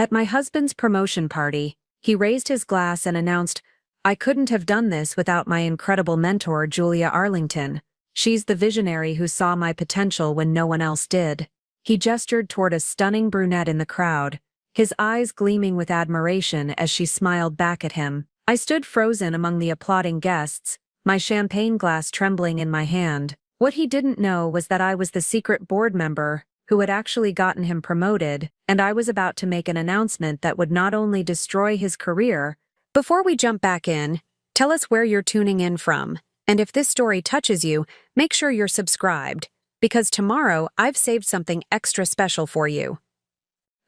At my husband's promotion party, he raised his glass and announced, "I couldn't have done this without my incredible mentor, Julia Arlington. She's the visionary who saw my potential when no one else did." He gestured toward a stunning brunette in the crowd, his eyes gleaming with admiration as she smiled back at him. I stood frozen among the applauding guests, my champagne glass trembling in my hand. What he didn't know was that I was the secret board member who had actually gotten him promoted, and I was about to make an announcement that would not only destroy his career. Before we jump back in, tell us where you're tuning in from, and if this story touches you, make sure you're subscribed, because tomorrow I've saved something extra special for you.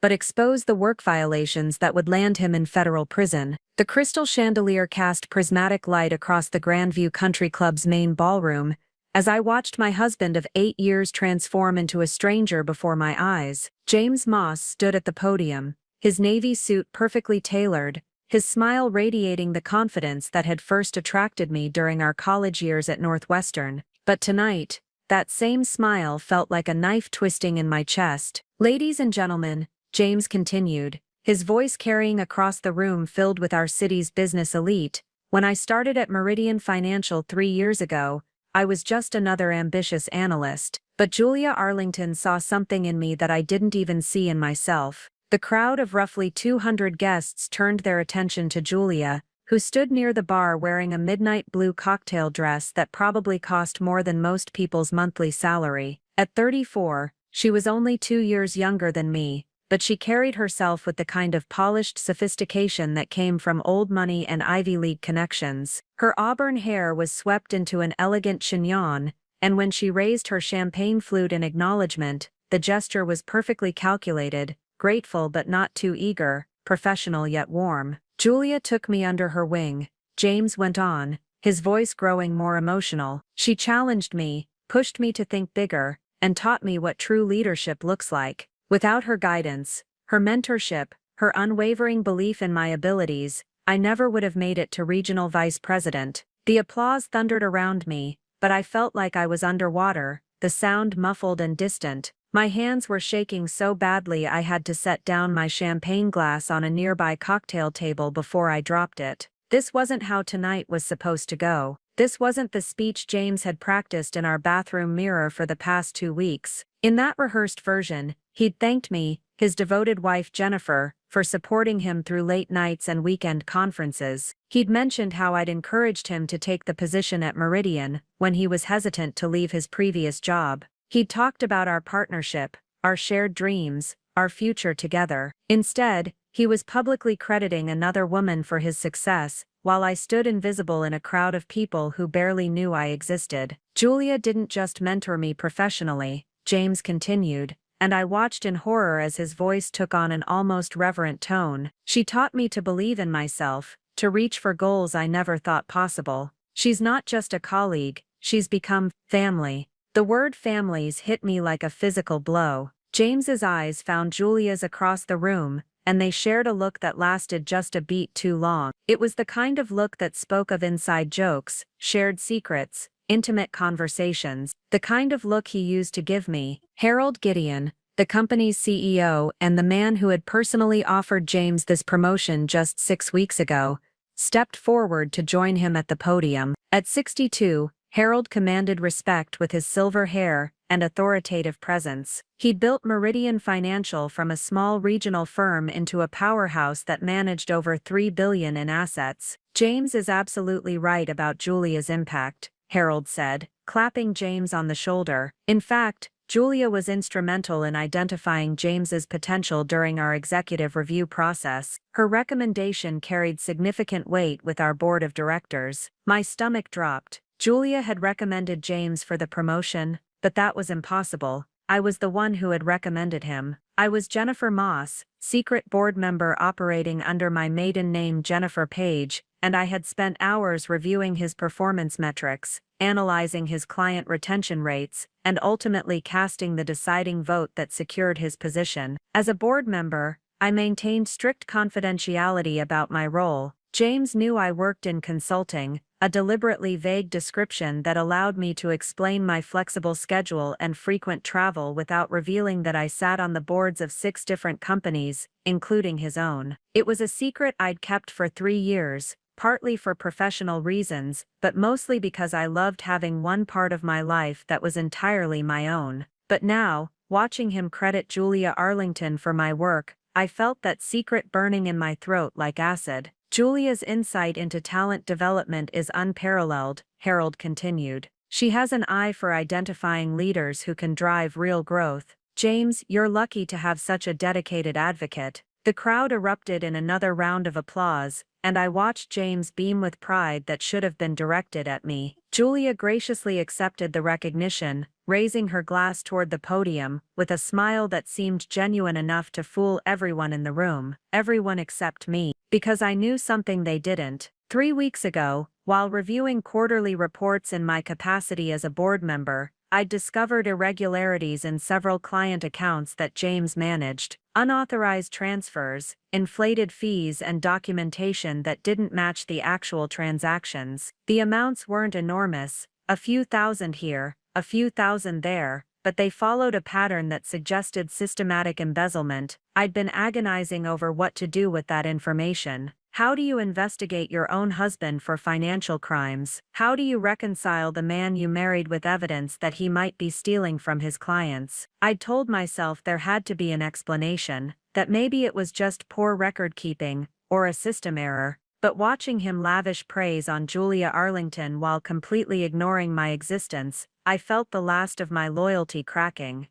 But expose the work violations that would land him in federal prison. The crystal chandelier cast prismatic light across the Grandview Country Club's main ballroom, as I watched my husband of 8 years transform into a stranger before my eyes. James Moss stood at the podium, his navy suit perfectly tailored, his smile radiating the confidence that had first attracted me during our college years at Northwestern. But tonight, that same smile felt like a knife twisting in my chest. "Ladies and gentlemen," James continued, his voice carrying across the room filled with our city's business elite, "when I started at Meridian Financial 3 years ago, I was just another ambitious analyst, but Julia Arlington saw something in me that I didn't even see in myself." The crowd of roughly 200 guests turned their attention to Julia, who stood near the bar wearing a midnight blue cocktail dress that probably cost more than most people's monthly salary. At 34, she was only 2 years younger than me, but she carried herself with the kind of polished sophistication that came from old money and Ivy League connections. Her auburn hair was swept into an elegant chignon, and when she raised her champagne flute in acknowledgement, the gesture was perfectly calculated, grateful but not too eager, professional yet warm. "Julia took me under her wing," James went on, his voice growing more emotional. "She challenged me, pushed me to think bigger, and taught me what true leadership looks like. Without her guidance, her mentorship, her unwavering belief in my abilities, I never would have made it to regional vice president." The applause thundered around me, but I felt like I was underwater, the sound muffled and distant. My hands were shaking so badly I had to set down my champagne glass on a nearby cocktail table before I dropped it. This wasn't how tonight was supposed to go. This wasn't the speech James had practiced in our bathroom mirror for the past 2 weeks. In that rehearsed version, he'd thanked me, his devoted wife Jennifer, for supporting him through late nights and weekend conferences. He'd mentioned how I'd encouraged him to take the position at Meridian when he was hesitant to leave his previous job. He'd talked about our partnership, our shared dreams, our future together. Instead, he was publicly crediting another woman for his success, while I stood invisible in a crowd of people who barely knew I existed. "Julia didn't just mentor me professionally," James continued, and I watched in horror as his voice took on an almost reverent tone. "She taught me to believe in myself, to reach for goals I never thought possible. She's not just a colleague, she's become family." The word families hit me like a physical blow. James's eyes found Julia's across the room, and they shared a look that lasted just a beat too long. It was the kind of look that spoke of inside jokes, shared secrets, intimate conversations, the kind of look he used to give me. Harold Gideon, the company's CEO and the man who had personally offered James this promotion just 6 weeks ago, stepped forward to join him at the podium. At 62, Harold commanded respect with his silver hair and authoritative presence. He'd built Meridian Financial from a small regional firm into a powerhouse that managed over $3 billion in assets. "James is absolutely right about Julia's impact," Harold said, clapping James on the shoulder. "In fact, Julia was instrumental in identifying James's potential during our executive review process. Her recommendation carried significant weight with our board of directors." My stomach dropped. Julia had recommended James for the promotion, but that was impossible. I was the one who had recommended him. I was Jennifer Moss, secret board member operating under my maiden name Jennifer Page, and I had spent hours reviewing his performance metrics, analyzing his client retention rates, and ultimately casting the deciding vote that secured his position. As a board member, I maintained strict confidentiality about my role, James knew I worked in consulting, a deliberately vague description that allowed me to explain my flexible schedule and frequent travel without revealing that I sat on the boards of 6 different companies, including his own. It was a secret I'd kept for 3 years, partly for professional reasons, but mostly because I loved having one part of my life that was entirely my own. But now, watching him credit Julia Arlington for my work, I felt that secret burning in my throat like acid. Julia's insight into talent development is unparalleled, Harold continued. She has an eye for identifying leaders who can drive real growth. James, you're lucky to have such a dedicated advocate. The crowd erupted in another round of applause, and I watched James beam with pride that should have been directed at me. Julia graciously accepted the recognition, raising her glass toward the podium, with a smile that seemed genuine enough to fool everyone in the room, everyone except me, because I knew something they didn't. 3 weeks ago, while reviewing quarterly reports in my capacity as a board member, I'd discovered irregularities in several client accounts that James managed, unauthorized transfers, inflated fees, and documentation that didn't match the actual transactions. The amounts weren't enormous, a few thousand here, a few thousand there, but they followed a pattern that suggested systematic embezzlement. I'd been agonizing over what to do with that information. How do you investigate your own husband for financial crimes? How do you reconcile the man you married with evidence that he might be stealing from his clients? I'd told myself there had to be an explanation, that maybe it was just poor record keeping, or a system error, but watching him lavish praise on Julia Arlington while completely ignoring my existence, I felt the last of my loyalty cracking.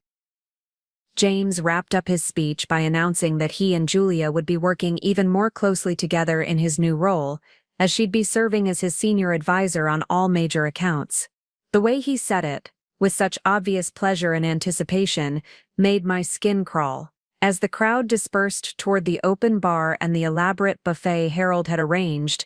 James wrapped up his speech by announcing that he and Julia would be working even more closely together in his new role, as she'd be serving as his senior advisor on all major accounts. The way he said it, with such obvious pleasure and anticipation, made my skin crawl. As the crowd dispersed toward the open bar and the elaborate buffet Harold had arranged,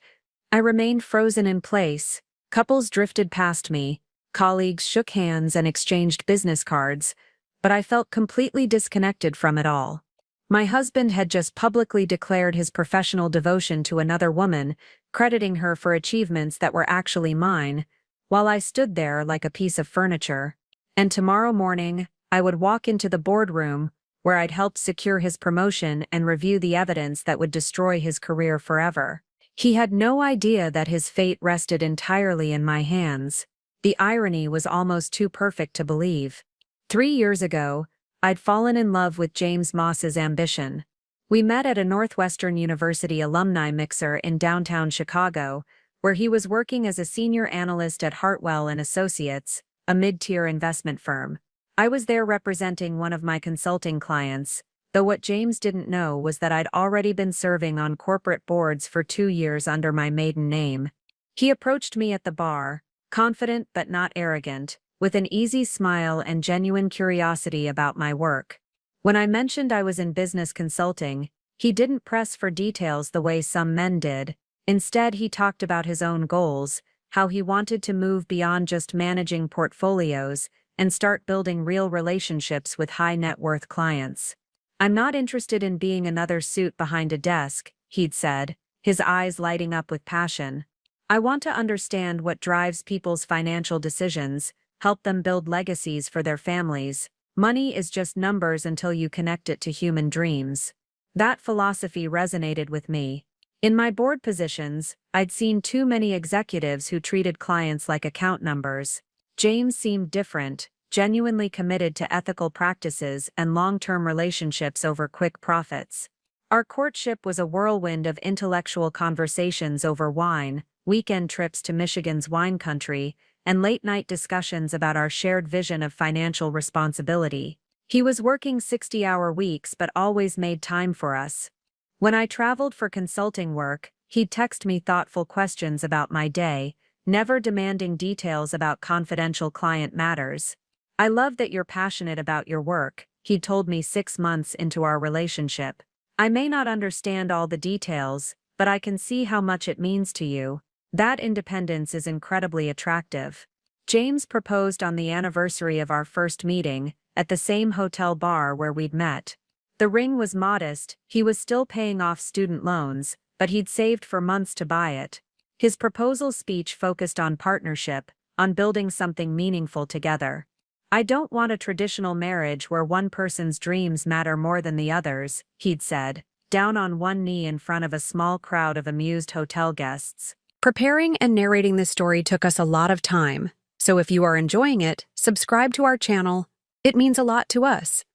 I remained frozen in place. Couples drifted past me, colleagues shook hands and exchanged business cards, but I felt completely disconnected from it all. My husband had just publicly declared his professional devotion to another woman, crediting her for achievements that were actually mine, while I stood there like a piece of furniture. And tomorrow morning, I would walk into the boardroom, where I'd helped secure his promotion and review the evidence that would destroy his career forever. He had no idea that his fate rested entirely in my hands. The irony was almost too perfect to believe. 3 years ago, I'd fallen in love with James Moss's ambition. We met at a Northwestern University alumni mixer in downtown Chicago, where he was working as a senior analyst at Hartwell and Associates, a mid-tier investment firm. I was there representing one of my consulting clients, though what James didn't know was that I'd already been serving on corporate boards for 2 years under my maiden name. He approached me at the bar, confident but not arrogant, with an easy smile and genuine curiosity about my work. When I mentioned I was in business consulting, he didn't press for details the way some men did. Instead, he talked about his own goals, how he wanted to move beyond just managing portfolios and start building real relationships with high-net-worth clients. "I'm not interested in being another suit behind a desk," he'd said, his eyes lighting up with passion. "I want to understand what drives people's financial decisions, help them build legacies for their families. Money is just numbers until you connect it to human dreams." That philosophy resonated with me. In my board positions, I'd seen too many executives who treated clients like account numbers. James seemed different, genuinely committed to ethical practices and long-term relationships over quick profits. Our courtship was a whirlwind of intellectual conversations over wine, weekend trips to Michigan's wine country, and late-night discussions about our shared vision of financial responsibility. He was working 60-hour weeks but always made time for us. When I traveled for consulting work, he'd text me thoughtful questions about my day, never demanding details about confidential client matters. "I love that you're passionate about your work," he'd told me 6 months into our relationship. "I may not understand all the details, but I can see how much it means to you. That independence is incredibly attractive." James proposed on the anniversary of our first meeting, at the same hotel bar where we'd met. The ring was modest, he was still paying off student loans, but he'd saved for months to buy it. His proposal speech focused on partnership, on building something meaningful together. "I don't want a traditional marriage where one person's dreams matter more than the other's," he'd said, down on one knee in front of a small crowd of amused hotel guests. Preparing and narrating this story took us a lot of time, so if you are enjoying it, subscribe to our channel. It means a lot to us.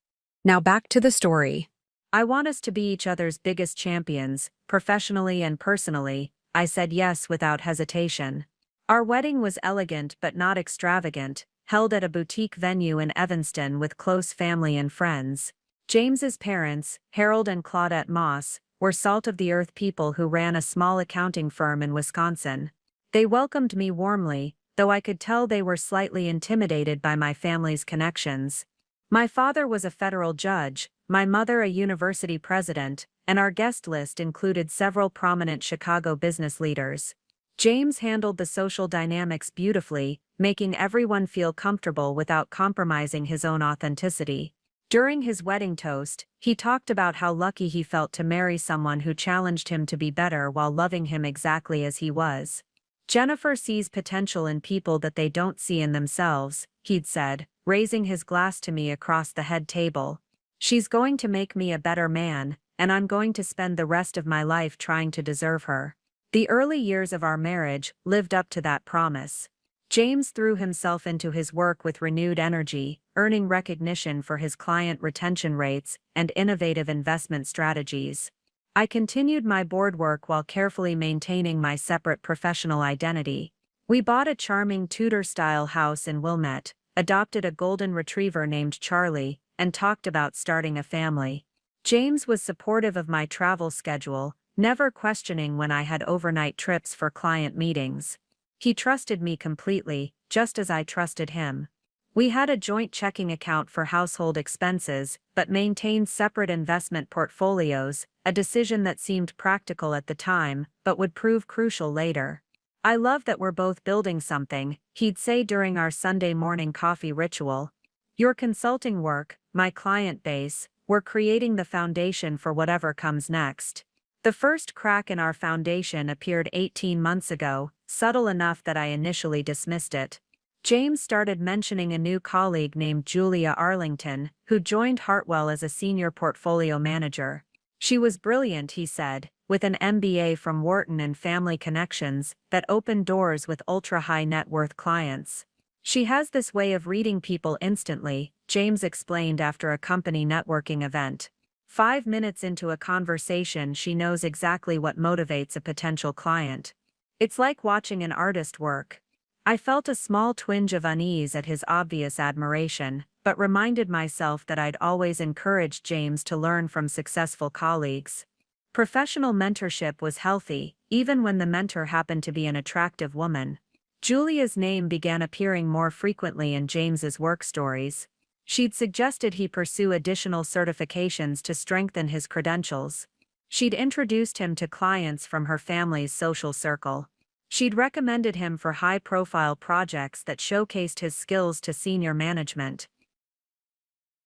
Now back to the story. "I want us to be each other's biggest champions, professionally and personally," I said yes without hesitation. Our wedding was elegant but not extravagant, held at a boutique venue in Evanston with close family and friends. James's parents, Harold and Claudette Moss, were salt-of-the-earth people who ran a small accounting firm in Wisconsin. They welcomed me warmly, though I could tell they were slightly intimidated by my family's connections. My father was a federal judge, my mother a university president, and our guest list included several prominent Chicago business leaders. James handled the social dynamics beautifully, making everyone feel comfortable without compromising his own authenticity. During his wedding toast, he talked about how lucky he felt to marry someone who challenged him to be better while loving him exactly as he was. "Jennifer sees potential in people that they don't see in themselves," he'd said, raising his glass to me across the head table. "She's going to make me a better man, and I'm going to spend the rest of my life trying to deserve her." The early years of our marriage lived up to that promise. James threw himself into his work with renewed energy, earning recognition for his client retention rates and innovative investment strategies. I continued my board work while carefully maintaining my separate professional identity. We bought a charming Tudor-style house in Wilmette, adopted a golden retriever named Charlie, and talked about starting a family. James was supportive of my travel schedule, never questioning when I had overnight trips for client meetings. He trusted me completely, just as I trusted him. We had a joint checking account for household expenses, but maintained separate investment portfolios, a decision that seemed practical at the time, but would prove crucial later. "I love that we're both building something," he'd say during our Sunday morning coffee ritual. "Your consulting work, my client base, we're creating the foundation for whatever comes next." The first crack in our foundation appeared 18 months ago, subtle enough that I initially dismissed it. James started mentioning a new colleague named Julia Arlington, who joined Hartwell as a senior portfolio manager. "She was brilliant," he said, with an MBA from Wharton and family connections that opened doors with ultra-high net worth clients. "She has this way of reading people instantly," James explained after a company networking event. 5 minutes into a conversation, she knows exactly what motivates a potential client. It's like watching an artist work. I felt a small twinge of unease at his obvious admiration, but reminded myself that I'd always encouraged James to learn from successful colleagues. Professional mentorship was healthy, even when the mentor happened to be an attractive woman. Julia's name began appearing more frequently in James's work stories. She'd suggested he pursue additional certifications to strengthen his credentials. She'd introduced him to clients from her family's social circle. She'd recommended him for high-profile projects that showcased his skills to senior management.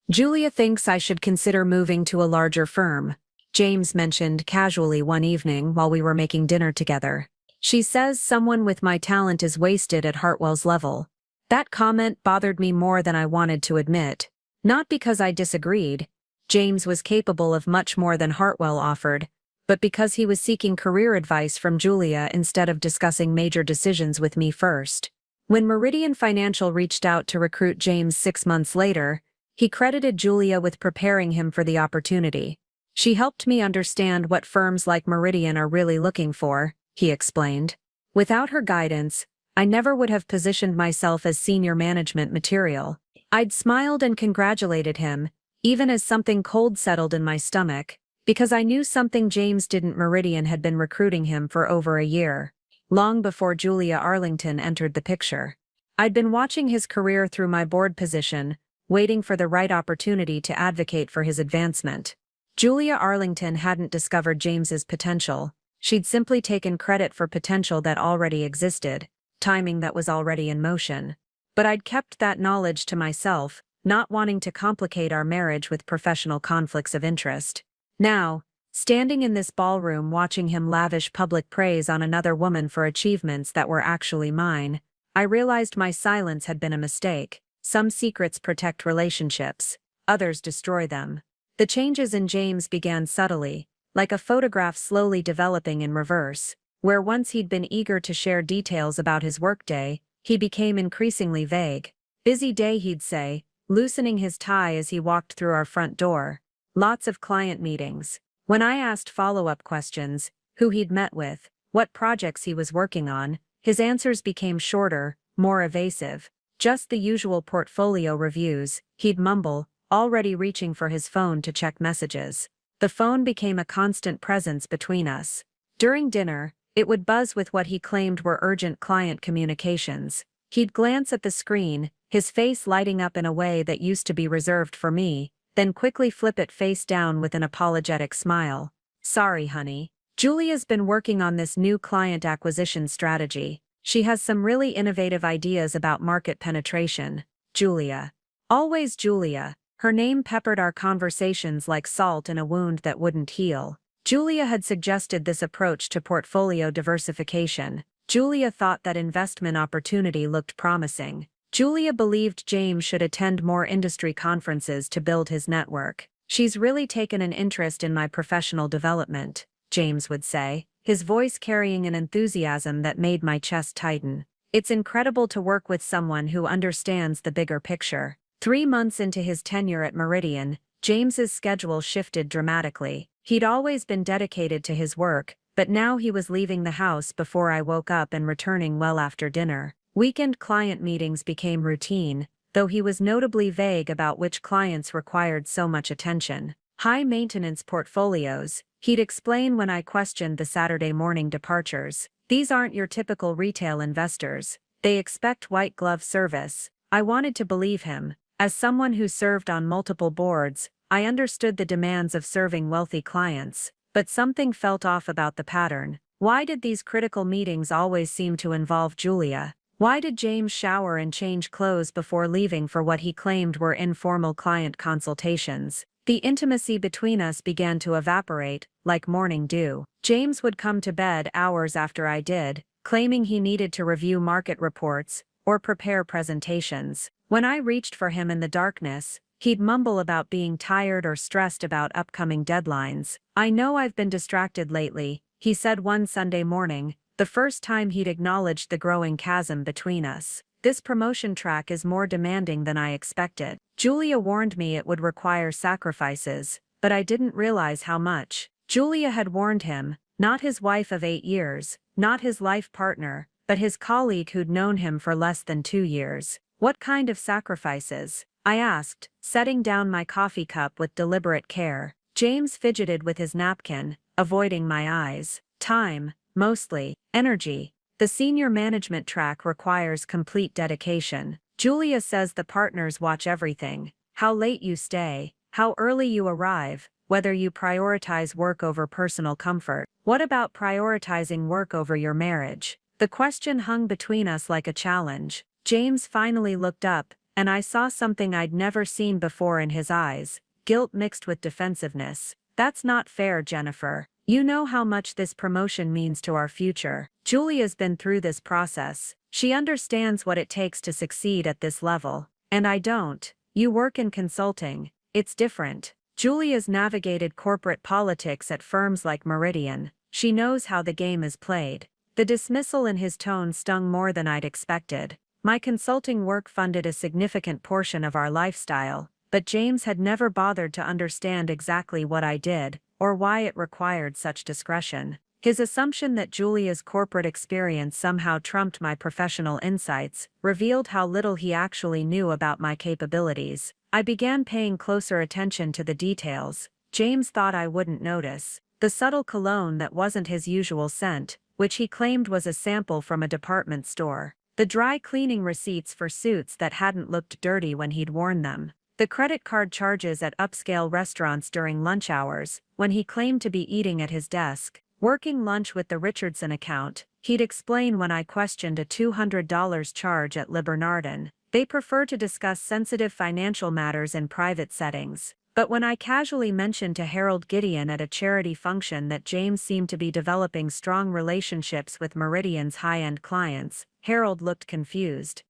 "Julia thinks I should consider moving to a larger firm," James mentioned casually one evening while we were making dinner together. "She says someone with my talent is wasted at Hartwell's level." That comment bothered me more than I wanted to admit. Not because I disagreed. James was capable of much more than Hartwell offered, but because he was seeking career advice from Julia instead of discussing major decisions with me first. When Meridian Financial reached out to recruit James 6 months later, he credited Julia with preparing him for the opportunity. "She helped me understand what firms like Meridian are really looking for," he explained. "Without her guidance, I never would have positioned myself as senior management material." I'd smiled and congratulated him, even as something cold settled in my stomach, because I knew something James didn't. Meridian had been recruiting him for over a year, long before Julia Arlington entered the picture. I'd been watching his career through my board position, waiting for the right opportunity to advocate for his advancement. Julia Arlington hadn't discovered James's potential. She'd simply taken credit for potential that already existed, timing that was already in motion. But I'd kept that knowledge to myself, not wanting to complicate our marriage with professional conflicts of interest. Now, Standing in this ballroom watching him lavish public praise on another woman for achievements that were actually mine, I realized my silence had been a mistake. Some secrets protect relationships, others destroy them. The changes in James began subtly, like a photograph slowly developing in reverse. Where once he'd been eager to share details about his workday, he became increasingly vague. Busy day, he'd say, loosening his tie as he walked through our front door. Lots of client meetings. When I asked follow-up questions, who he'd met with, what projects he was working on, his answers became shorter, more evasive. Just the usual portfolio reviews, he'd mumble, already reaching for his phone to check messages. The phone became a constant presence between us. During dinner, it would buzz with what he claimed were urgent client communications. He'd glance at the screen, his face lighting up in a way that used to be reserved for me, then quickly flip it face down with an apologetic smile. Sorry, honey. Julia's been working on this new client acquisition strategy. She has some really innovative ideas about market penetration. Julia. Always Julia. Her name peppered our conversations like salt in a wound that wouldn't heal. Julia had suggested this approach to portfolio diversification. Julia thought that investment opportunity looked promising. Julia believed James should attend more industry conferences to build his network. She's really taken an interest in my professional development, James would say, his voice carrying an enthusiasm that made my chest tighten. It's incredible to work with someone who understands the bigger picture. 3 months into his tenure at Meridian, James's schedule shifted dramatically. He'd always been dedicated to his work, but now he was leaving the house before I woke up and returning well after dinner. Weekend client meetings became routine, though he was notably vague about which clients required so much attention. High-maintenance portfolios, he'd explain when I questioned the Saturday morning departures. These aren't your typical retail investors. They expect white-glove service. I wanted to believe him. As someone who served on multiple boards, I understood the demands of serving wealthy clients, but something felt off about the pattern. Why did these critical meetings always seem to involve Julia? Why did James shower and change clothes before leaving for what he claimed were informal client consultations? The intimacy between us began to evaporate, like morning dew. James would come to bed hours after I did, claiming he needed to review market reports or prepare presentations. When I reached for him in the darkness, he'd mumble about being tired or stressed about upcoming deadlines. I know I've been distracted lately, he said one Sunday morning, the first time he'd acknowledged the growing chasm between us. This promotion track is more demanding than I expected. Julia warned me it would require sacrifices, but I didn't realize how much. Julia had warned him, not his wife of 8 years, not his life partner, but his colleague who'd known him for less than 2 years. What kind of sacrifices? I asked, setting down my coffee cup with deliberate care. James fidgeted with his napkin, avoiding my eyes. Time, mostly. Energy. The senior management track requires complete dedication. Julia says the partners watch everything. How late you stay, how early you arrive, whether you prioritize work over personal comfort. What about prioritizing work over your marriage? The question hung between us like a challenge. James finally looked up, and I saw something I'd never seen before in his eyes, guilt mixed with defensiveness. That's not fair, Jennifer. You know how much this promotion means to our future. Julia's been through this process. She understands what it takes to succeed at this level. And I don't. You work in consulting. It's different. Julia's navigated corporate politics at firms like Meridian. She knows how the game is played. The dismissal in his tone stung more than I'd expected. My consulting work funded a significant portion of our lifestyle, but James had never bothered to understand exactly what I did, or why it required such discretion. His assumption that Julia's corporate experience somehow trumped my professional insights revealed how little he actually knew about my capabilities. I began paying closer attention to the details. James thought I wouldn't notice. The subtle cologne that wasn't his usual scent, which he claimed was a sample from a department store. The dry cleaning receipts for suits that hadn't looked dirty when he'd worn them. The credit card charges at upscale restaurants during lunch hours, when he claimed to be eating at his desk. Working lunch with the Richardson account, he'd explain when I questioned a $200 charge at Le Bernardin. They prefer to discuss sensitive financial matters in private settings. But when I casually mentioned to Harold Gideon at a charity function that James seemed to be developing strong relationships with Meridian's high-end clients, Harold looked confused.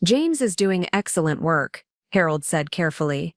"James is doing excellent work," Harold said carefully.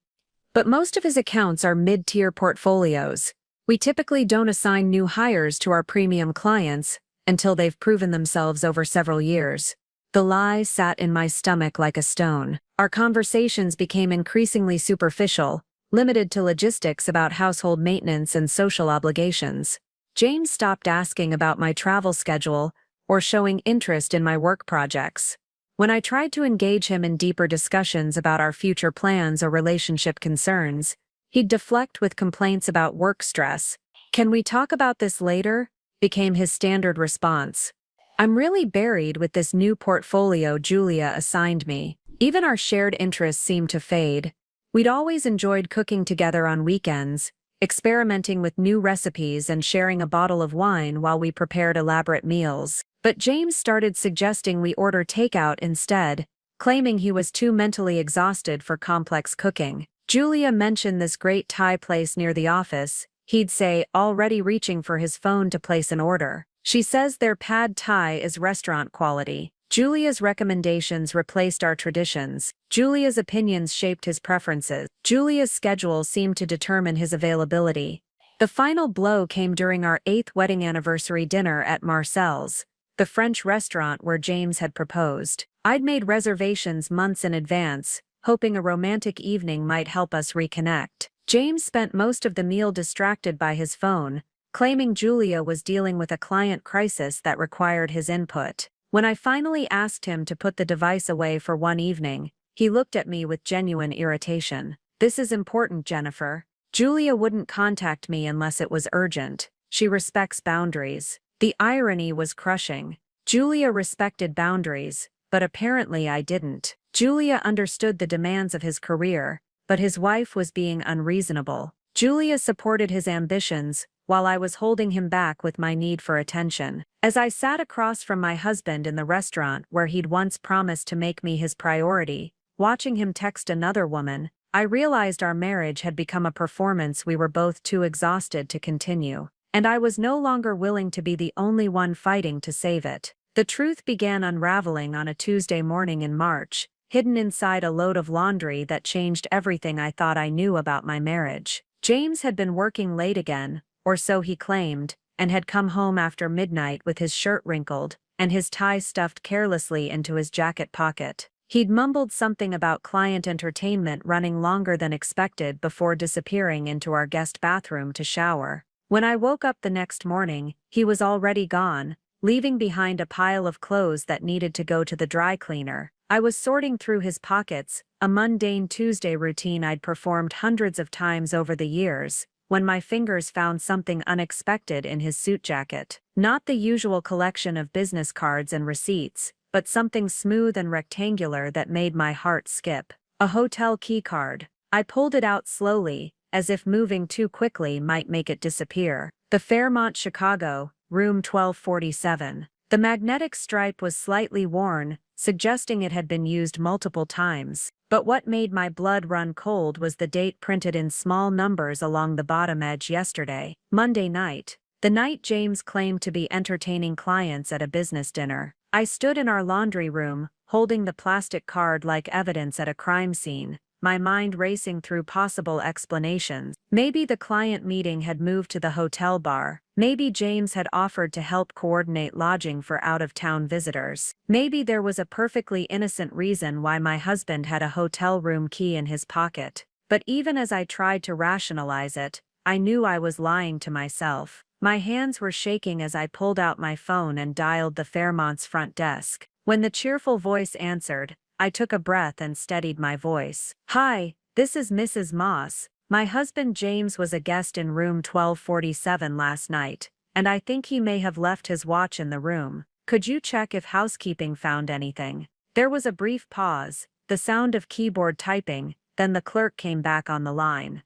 "But most of his accounts are mid-tier portfolios. We typically don't assign new hires to our premium clients until they've proven themselves over several years." The lie sat in my stomach like a stone. Our conversations became increasingly superficial, limited to logistics about household maintenance and social obligations. James stopped asking about my travel schedule or showing interest in my work projects. When I tried to engage him in deeper discussions about our future plans or relationship concerns, he'd deflect with complaints about work stress. "Can we talk about this later?" became his standard response. I'm really buried with this new portfolio Julia assigned me. Even our shared interests seemed to fade. We'd always enjoyed cooking together on weekends, experimenting with new recipes and sharing a bottle of wine while we prepared elaborate meals. But James started suggesting we order takeout instead, claiming he was too mentally exhausted for complex cooking. Julia mentioned this great Thai place near the office. He'd say, already reaching for his phone to place an order. "She says their pad Thai is restaurant quality." Julia's recommendations replaced our traditions. Julia's opinions shaped his preferences. Julia's schedule seemed to determine his availability. The final blow came during our 8th wedding anniversary dinner at Marcel's, the French restaurant where James had proposed. I'd made reservations months in advance, hoping a romantic evening might help us reconnect. James spent most of the meal distracted by his phone, claiming Julia was dealing with a client crisis that required his input. When I finally asked him to put the device away for one evening, he looked at me with genuine irritation. "This is important, Jennifer. Julia wouldn't contact me unless it was urgent. She respects boundaries." The irony was crushing. Julia respected boundaries, but apparently I didn't. Julia understood the demands of his career, but his wife was being unreasonable. Julia supported his ambitions, while I was holding him back with my need for attention. As I sat across from my husband in the restaurant where he'd once promised to make me his priority, watching him text another woman, I realized our marriage had become a performance we were both too exhausted to continue. And I was no longer willing to be the only one fighting to save it. The truth began unraveling on a Tuesday morning in March, hidden inside a load of laundry that changed everything I thought I knew about my marriage. James had been working late again, or so he claimed, and had come home after midnight with his shirt wrinkled and his tie stuffed carelessly into his jacket pocket. He'd mumbled something about client entertainment running longer than expected before disappearing into our guest bathroom to shower. When I woke up the next morning, he was already gone, leaving behind a pile of clothes that needed to go to the dry cleaner. I was sorting through his pockets, a mundane Tuesday routine I'd performed hundreds of times over the years, when my fingers found something unexpected in his suit jacket. Not the usual collection of business cards and receipts, but something smooth and rectangular that made my heart skip. A hotel key card. I pulled it out slowly, as if moving too quickly might make it disappear. The Fairmont Chicago, room 1247. The magnetic stripe was slightly worn, suggesting it had been used multiple times. But what made my blood run cold was the date printed in small numbers along the bottom edge: yesterday, Monday night. The night James claimed to be entertaining clients at a business dinner. I stood in our laundry room, holding the plastic card like evidence at a crime scene, my mind racing through possible explanations. Maybe the client meeting had moved to the hotel bar. Maybe James had offered to help coordinate lodging for out-of-town visitors. Maybe there was a perfectly innocent reason why my husband had a hotel room key in his pocket. But even as I tried to rationalize it, I knew I was lying to myself. My hands were shaking as I pulled out my phone and dialed the Fairmont's front desk. When the cheerful voice answered, I took a breath and steadied my voice. "Hi, this is Mrs. Moss. My husband James was a guest in room 1247 last night, and I think he may have left his watch in the room. Could you check if housekeeping found anything?" There was a brief pause, the sound of keyboard typing, then the clerk came back on the line.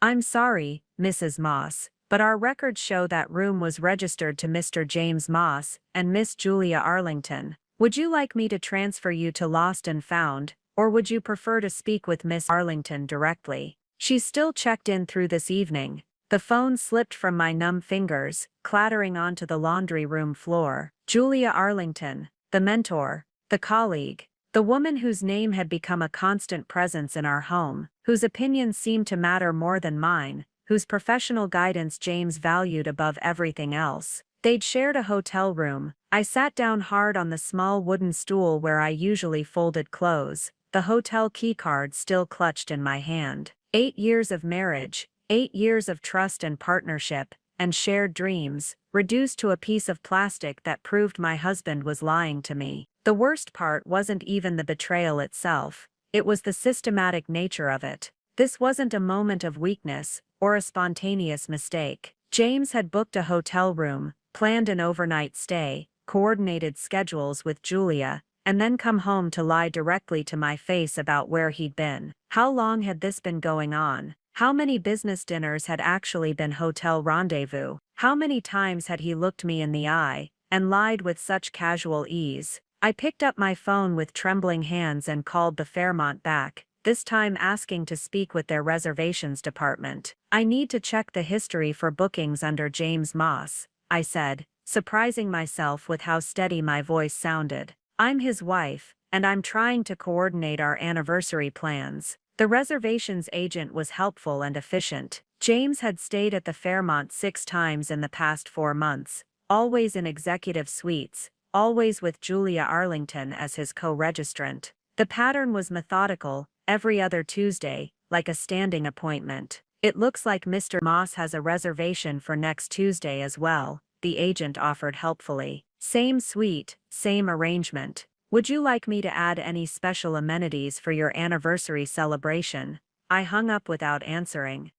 "I'm sorry, Mrs. Moss, but our records show that room was registered to Mr. James Moss and Miss Julia Arlington. Would you like me to transfer you to Lost and Found, or would you prefer to speak with Miss Arlington directly?" She's still checked in through this evening. The phone slipped from my numb fingers, clattering onto the laundry room floor. Julia Arlington, the mentor, the colleague, the woman whose name had become a constant presence in our home, whose opinions seemed to matter more than mine, whose professional guidance James valued above everything else. They'd shared a hotel room. I sat down hard on the small wooden stool where I usually folded clothes, the hotel keycard still clutched in my hand. 8 years of marriage, 8 years of trust and partnership, and shared dreams, reduced to a piece of plastic that proved my husband was lying to me. The worst part wasn't even the betrayal itself, it was the systematic nature of it. This wasn't a moment of weakness, or a spontaneous mistake. James had booked a hotel room, planned an overnight stay, coordinated schedules with Julia, and then come home to lie directly to my face about where he'd been. How long had this been going on? How many business dinners had actually been hotel rendezvous? How many times had he looked me in the eye, and lied with such casual ease? I picked up my phone with trembling hands and called the Fairmont back, this time asking to speak with their reservations department. I need to check the history for bookings under James Moss, I said, surprising myself with how steady my voice sounded. I'm his wife, and I'm trying to coordinate our anniversary plans. The reservations agent was helpful and efficient. James had stayed at the Fairmont 6 times in the past 4 months, always in executive suites, always with Julia Arlington as his co-registrant. The pattern was methodical, every other Tuesday, like a standing appointment. It looks like Mr. Moss has a reservation for next Tuesday as well, the agent offered helpfully. Same suite, same arrangement. Would you like me to add any special amenities for your anniversary celebration? I hung up without answering.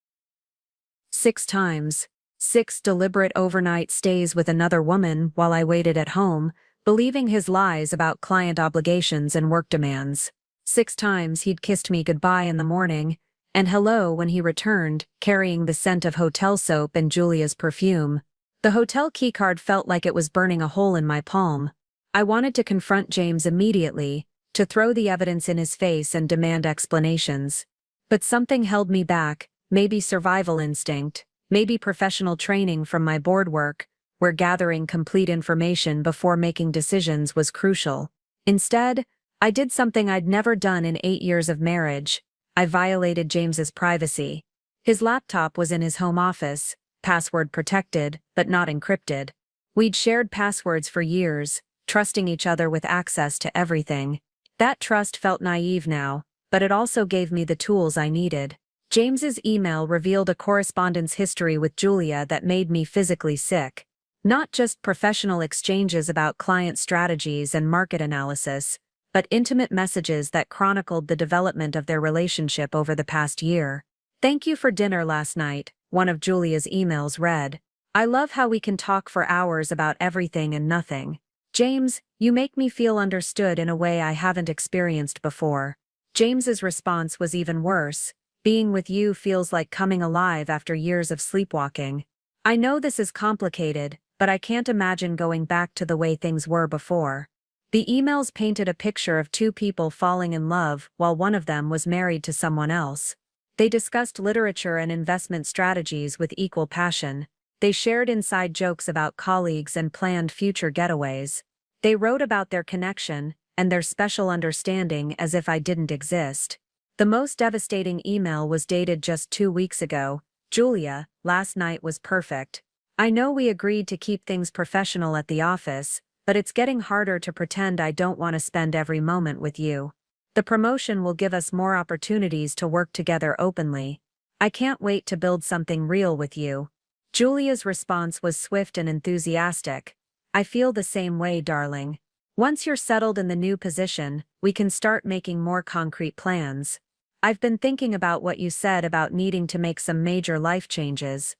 6 times. 6 deliberate overnight stays with another woman while I waited at home, believing his lies about client obligations and work demands. 6 times he'd kissed me goodbye in the morning, and hello when he returned, carrying the scent of hotel soap and Julia's perfume. The hotel keycard felt like it was burning a hole in my palm. I wanted to confront James immediately, to throw the evidence in his face and demand explanations. But something held me back, maybe survival instinct, maybe professional training from my board work, where gathering complete information before making decisions was crucial. Instead, I did something I'd never done in 8 years of marriage. I violated James's privacy. His laptop was in his home office, password protected, but not encrypted. We'd shared passwords for years, trusting each other with access to everything. That trust felt naive now, but it also gave me the tools I needed. James's email revealed a correspondence history with Julia that made me physically sick. Not just professional exchanges about client strategies and market analysis, but intimate messages that chronicled the development of their relationship over the past year. "Thank you for dinner last night," one of Julia's emails read. "I love how we can talk for hours about everything and nothing. James, you make me feel understood in a way I haven't experienced before." James's response was even worse. "Being with you feels like coming alive after years of sleepwalking. I know this is complicated, but I can't imagine going back to the way things were before." The emails painted a picture of 2 people falling in love while one of them was married to someone else. They discussed literature and investment strategies with equal passion. They shared inside jokes about colleagues and planned future getaways. They wrote about their connection and their special understanding as if I didn't exist. The most devastating email was dated just 2 weeks ago. "Julia, last night was perfect. I know we agreed to keep things professional at the office, but it's getting harder to pretend I don't want to spend every moment with you. The promotion will give us more opportunities to work together openly. I can't wait to build something real with you." Julia's response was swift and enthusiastic. "I feel the same way, darling. Once you're settled in the new position, we can start making more concrete plans. I've been thinking about what you said about needing to make some major life changes.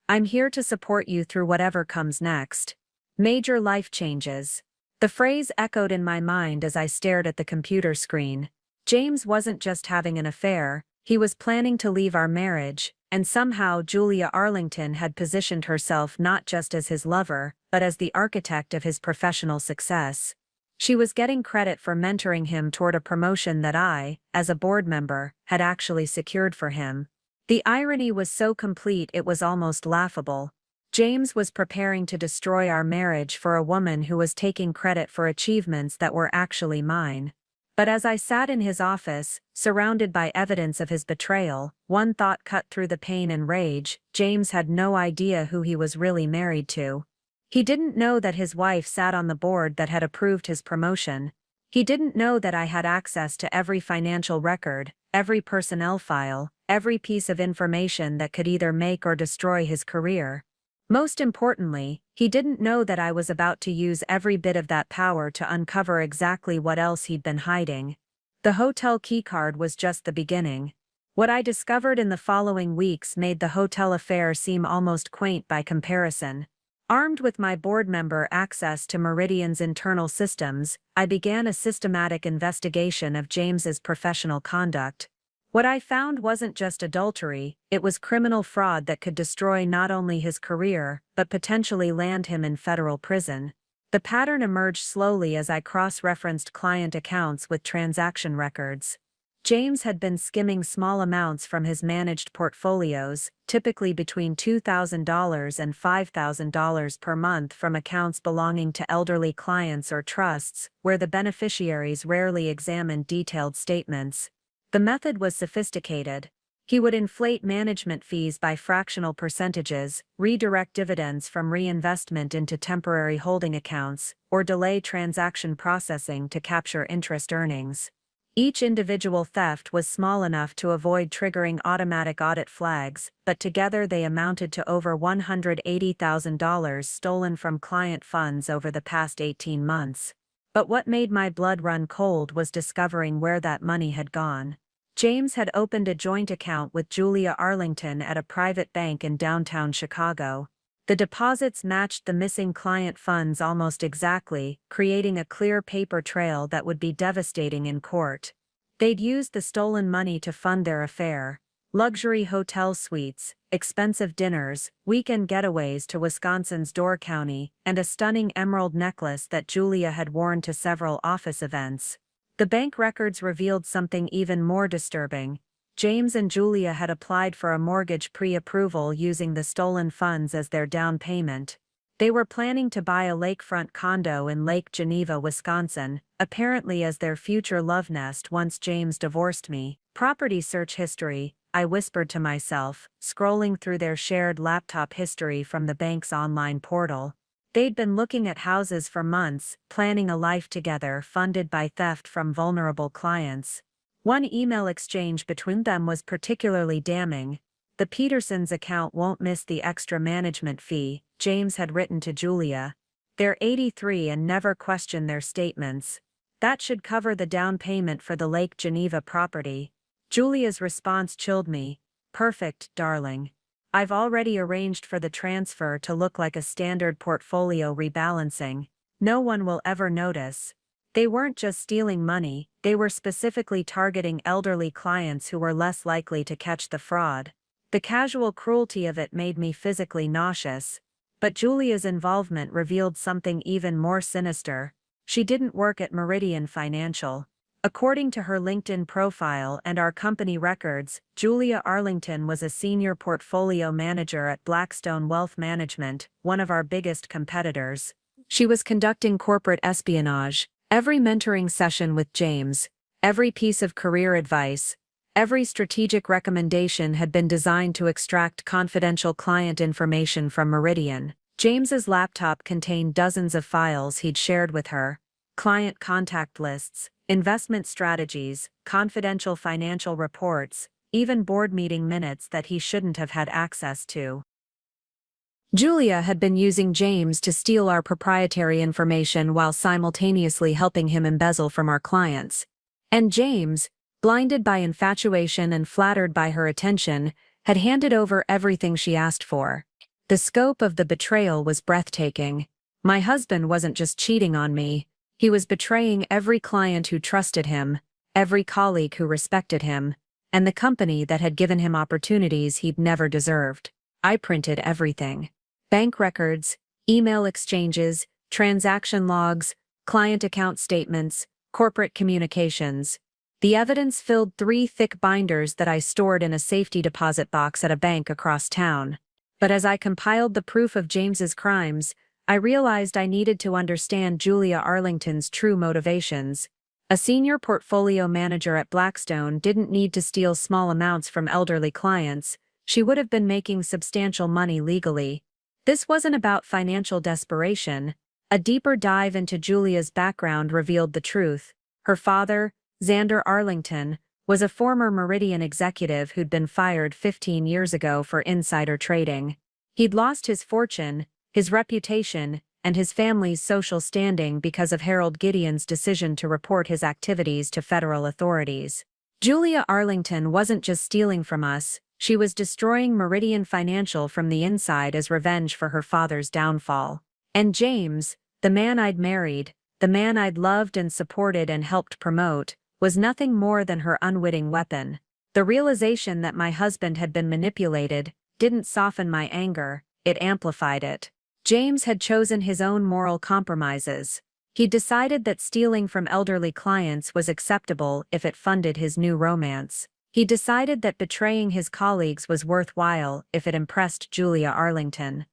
I'm here to support you through whatever comes next." Major life changes. The phrase echoed in my mind as I stared at the computer screen. James wasn't just having an affair, he was planning to leave our marriage, and somehow Julia Arlington had positioned herself not just as his lover, but as the architect of his professional success. She was getting credit for mentoring him toward a promotion that I, as a board member, had actually secured for him. The irony was so complete it was almost laughable. James was preparing to destroy our marriage for a woman who was taking credit for achievements that were actually mine. But as I sat in his office, surrounded by evidence of his betrayal, one thought cut through the pain and rage: James had no idea who he was really married to. He didn't know that his wife sat on the board that had approved his promotion. He didn't know that I had access to every financial record, every personnel file, every piece of information that could either make or destroy his career. Most importantly, he didn't know that I was about to use every bit of that power to uncover exactly what else he'd been hiding. The hotel keycard was just the beginning. What I discovered in the following weeks made the hotel affair seem almost quaint by comparison. Armed with my board member access to Meridian's internal systems, I began a systematic investigation of James's professional conduct. What I found wasn't just adultery, it was criminal fraud that could destroy not only his career, but potentially land him in federal prison. The pattern emerged slowly as I cross-referenced client accounts with transaction records. James had been skimming small amounts from his managed portfolios, typically between $2,000 and $5,000 per month, from accounts belonging to elderly clients or trusts, where the beneficiaries rarely examined detailed statements. The method was sophisticated. He would inflate management fees by fractional percentages, redirect dividends from reinvestment into temporary holding accounts, or delay transaction processing to capture interest earnings. Each individual theft was small enough to avoid triggering automatic audit flags, but together they amounted to over $180,000 stolen from client funds over the past 18 months. But what made my blood run cold was discovering where that money had gone. James had opened a joint account with Julia Arlington at a private bank in downtown Chicago. The deposits matched the missing client funds almost exactly, creating a clear paper trail that would be devastating in court. They'd used the stolen money to fund their affair: luxury hotel suites, expensive dinners, weekend getaways to Wisconsin's Door County, and a stunning emerald necklace that Julia had worn to several office events. The bank records revealed something even more disturbing. James and Julia had applied for a mortgage pre-approval using the stolen funds as their down payment. They were planning to buy a lakefront condo in Lake Geneva, Wisconsin, apparently as their future love nest once James divorced me. Property search history, I whispered to myself, scrolling through their shared laptop history from the bank's online portal. They'd been looking at houses for months, planning a life together funded by theft from vulnerable clients. One email exchange between them was particularly damning. "The Petersons' account won't miss the extra management fee," James had written to Julia. "They're 83 and never question their statements. That should cover the down payment for the Lake Geneva property." Julia's response chilled me. "Perfect, darling. I've already arranged for the transfer to look like a standard portfolio rebalancing. No one will ever notice." They weren't just stealing money, they were specifically targeting elderly clients who were less likely to catch the fraud. The casual cruelty of it made me physically nauseous. But Julia's involvement revealed something even more sinister. She didn't work at Meridian Financial. According to her LinkedIn profile and our company records, Julia Arlington was a senior portfolio manager at Blackstone Wealth Management, one of our biggest competitors. She was conducting corporate espionage. Every mentoring session with James, every piece of career advice, every strategic recommendation had been designed to extract confidential client information from Meridian. James's laptop contained dozens of files he'd shared with her: client contact lists, investment strategies, confidential financial reports, even board meeting minutes that he shouldn't have had access to. Julia had been using James to steal our proprietary information while simultaneously helping him embezzle from our clients. And James, blinded by infatuation and flattered by her attention, had handed over everything she asked for. The scope of the betrayal was breathtaking. My husband wasn't just cheating on me, he was betraying every client who trusted him, every colleague who respected him, and the company that had given him opportunities he'd never deserved. I printed everything: bank records, email exchanges, transaction logs, client account statements, corporate communications. The evidence filled 3 thick binders that I stored in a safety deposit box at a bank across town. But as I compiled the proof of James's crimes, I realized I needed to understand Julia Arlington's true motivations. A senior portfolio manager at Blackstone didn't need to steal small amounts from elderly clients. She would have been making substantial money legally. This wasn't about financial desperation. A deeper dive into Julia's background revealed the truth. Her father, Xander Arlington, was a former Meridian executive who'd been fired 15 years ago for insider trading. He'd lost his fortune, his reputation, and his family's social standing because of Harold Gideon's decision to report his activities to federal authorities. Julia Arlington wasn't just stealing from us, she was destroying Meridian Financial from the inside as revenge for her father's downfall. And James, the man I'd married, the man I'd loved and supported and helped promote, was nothing more than her unwitting weapon. The realization that my husband had been manipulated didn't soften my anger, it amplified it. James had chosen his own moral compromises. He decided that stealing from elderly clients was acceptable if it funded his new romance. He decided that betraying his colleagues was worthwhile if it impressed Julia Arlington.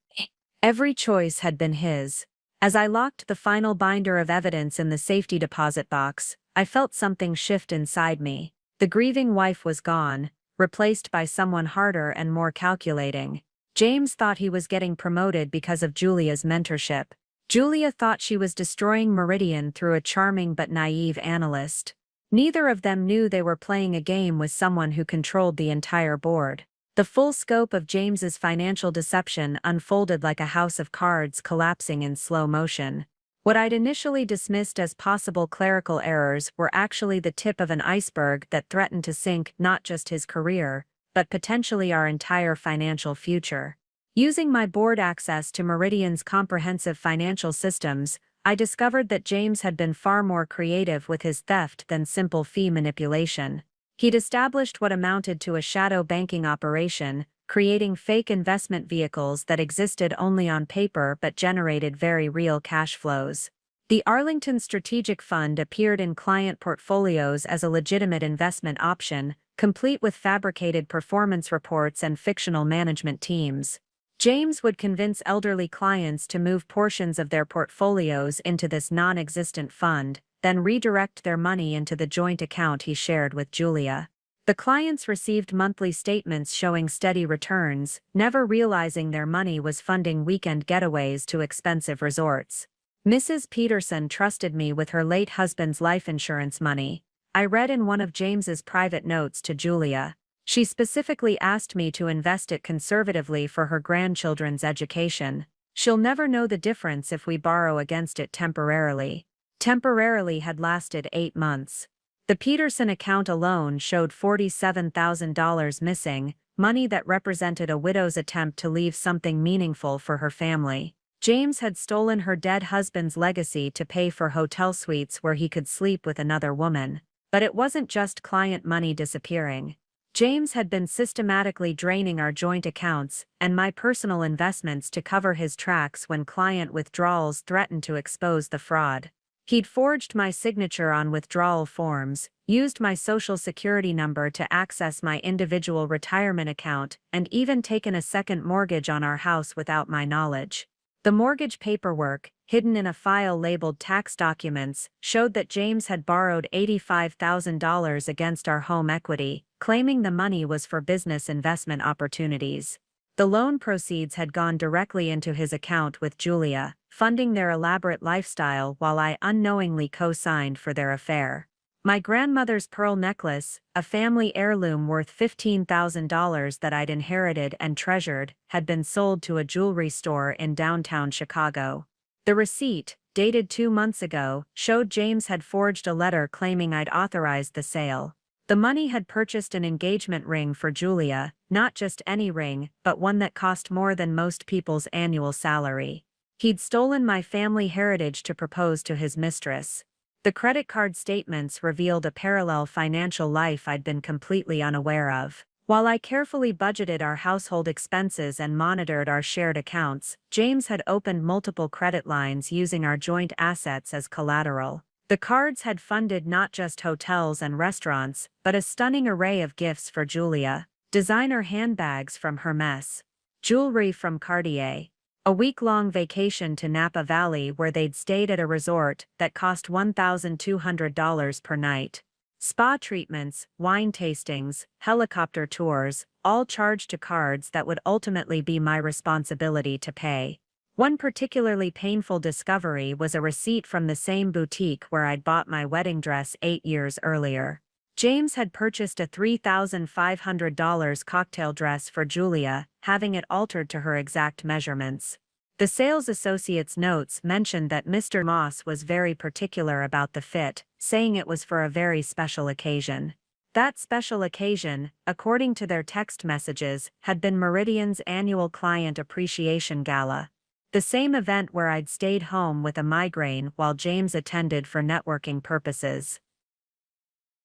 Every choice had been his. As I locked the final binder of evidence in the safety deposit box, I felt something shift inside me. The grieving wife was gone, replaced by someone harder and more calculating. James thought he was getting promoted because of Julia's mentorship. Julia thought she was destroying Meridian through a charming but naive analyst. Neither of them knew they were playing a game with someone who controlled the entire board. The full scope of James's financial deception unfolded like a house of cards collapsing in slow motion. What I'd initially dismissed as possible clerical errors were actually the tip of an iceberg that threatened to sink not just his career, but potentially our entire financial future. Using my board access to Meridian's comprehensive financial systems, I discovered that James had been far more creative with his theft than simple fee manipulation. He'd established what amounted to a shadow banking operation, creating fake investment vehicles that existed only on paper but generated very real cash flows. The Arlington Strategic Fund appeared in client portfolios as a legitimate investment option, complete with fabricated performance reports and fictional management teams. James would convince elderly clients to move portions of their portfolios into this non-existent fund, then redirect their money into the joint account he shared with Julia. The clients received monthly statements showing steady returns, never realizing their money was funding weekend getaways to expensive resorts. Mrs. Peterson trusted me with her late husband's life insurance money. I read in one of James's private notes to Julia. She specifically asked me to invest it conservatively for her grandchildren's education. She'll never know the difference if we borrow against it temporarily. Temporarily had lasted 8 months. The Peterson account alone showed $47,000 missing, money that represented a widow's attempt to leave something meaningful for her family. James had stolen her dead husband's legacy to pay for hotel suites where he could sleep with another woman. But it wasn't just client money disappearing. James had been systematically draining our joint accounts and my personal investments to cover his tracks when client withdrawals threatened to expose the fraud. He'd forged my signature on withdrawal forms, used my social security number to access my individual retirement account, and even taken a second mortgage on our house without my knowledge. The mortgage paperwork, hidden in a file labeled tax documents, showed that James had borrowed $85,000 against our home equity, claiming the money was for business investment opportunities. The loan proceeds had gone directly into his account with Julia, funding their elaborate lifestyle while I unknowingly co-signed for their affair. My grandmother's pearl necklace, a family heirloom worth $15,000 that I'd inherited and treasured, had been sold to a jewelry store in downtown Chicago. The receipt, dated 2 months ago, showed James had forged a letter claiming I'd authorized the sale. The money had purchased an engagement ring for Julia, not just any ring, but one that cost more than most people's annual salary. He'd stolen my family heritage to propose to his mistress. The credit card statements revealed a parallel financial life I'd been completely unaware of. While I carefully budgeted our household expenses and monitored our shared accounts, James had opened multiple credit lines using our joint assets as collateral. The cards had funded not just hotels and restaurants, but a stunning array of gifts for Julia: designer handbags from Hermès, jewelry from Cartier, a week-long vacation to Napa Valley where they'd stayed at a resort that cost $1,200 per night, spa treatments, wine tastings, helicopter tours, all charged to cards that would ultimately be my responsibility to pay. One particularly painful discovery was a receipt from the same boutique where I'd bought my wedding dress 8 years earlier. James had purchased a $3,500 cocktail dress for Julia, having it altered to her exact measurements. The sales associate's notes mentioned that Mr. Moss was very particular about the fit, saying it was for a very special occasion. That special occasion, according to their text messages, had been Meridian's annual Client Appreciation Gala. The same event where I'd stayed home with a migraine while James attended for networking purposes.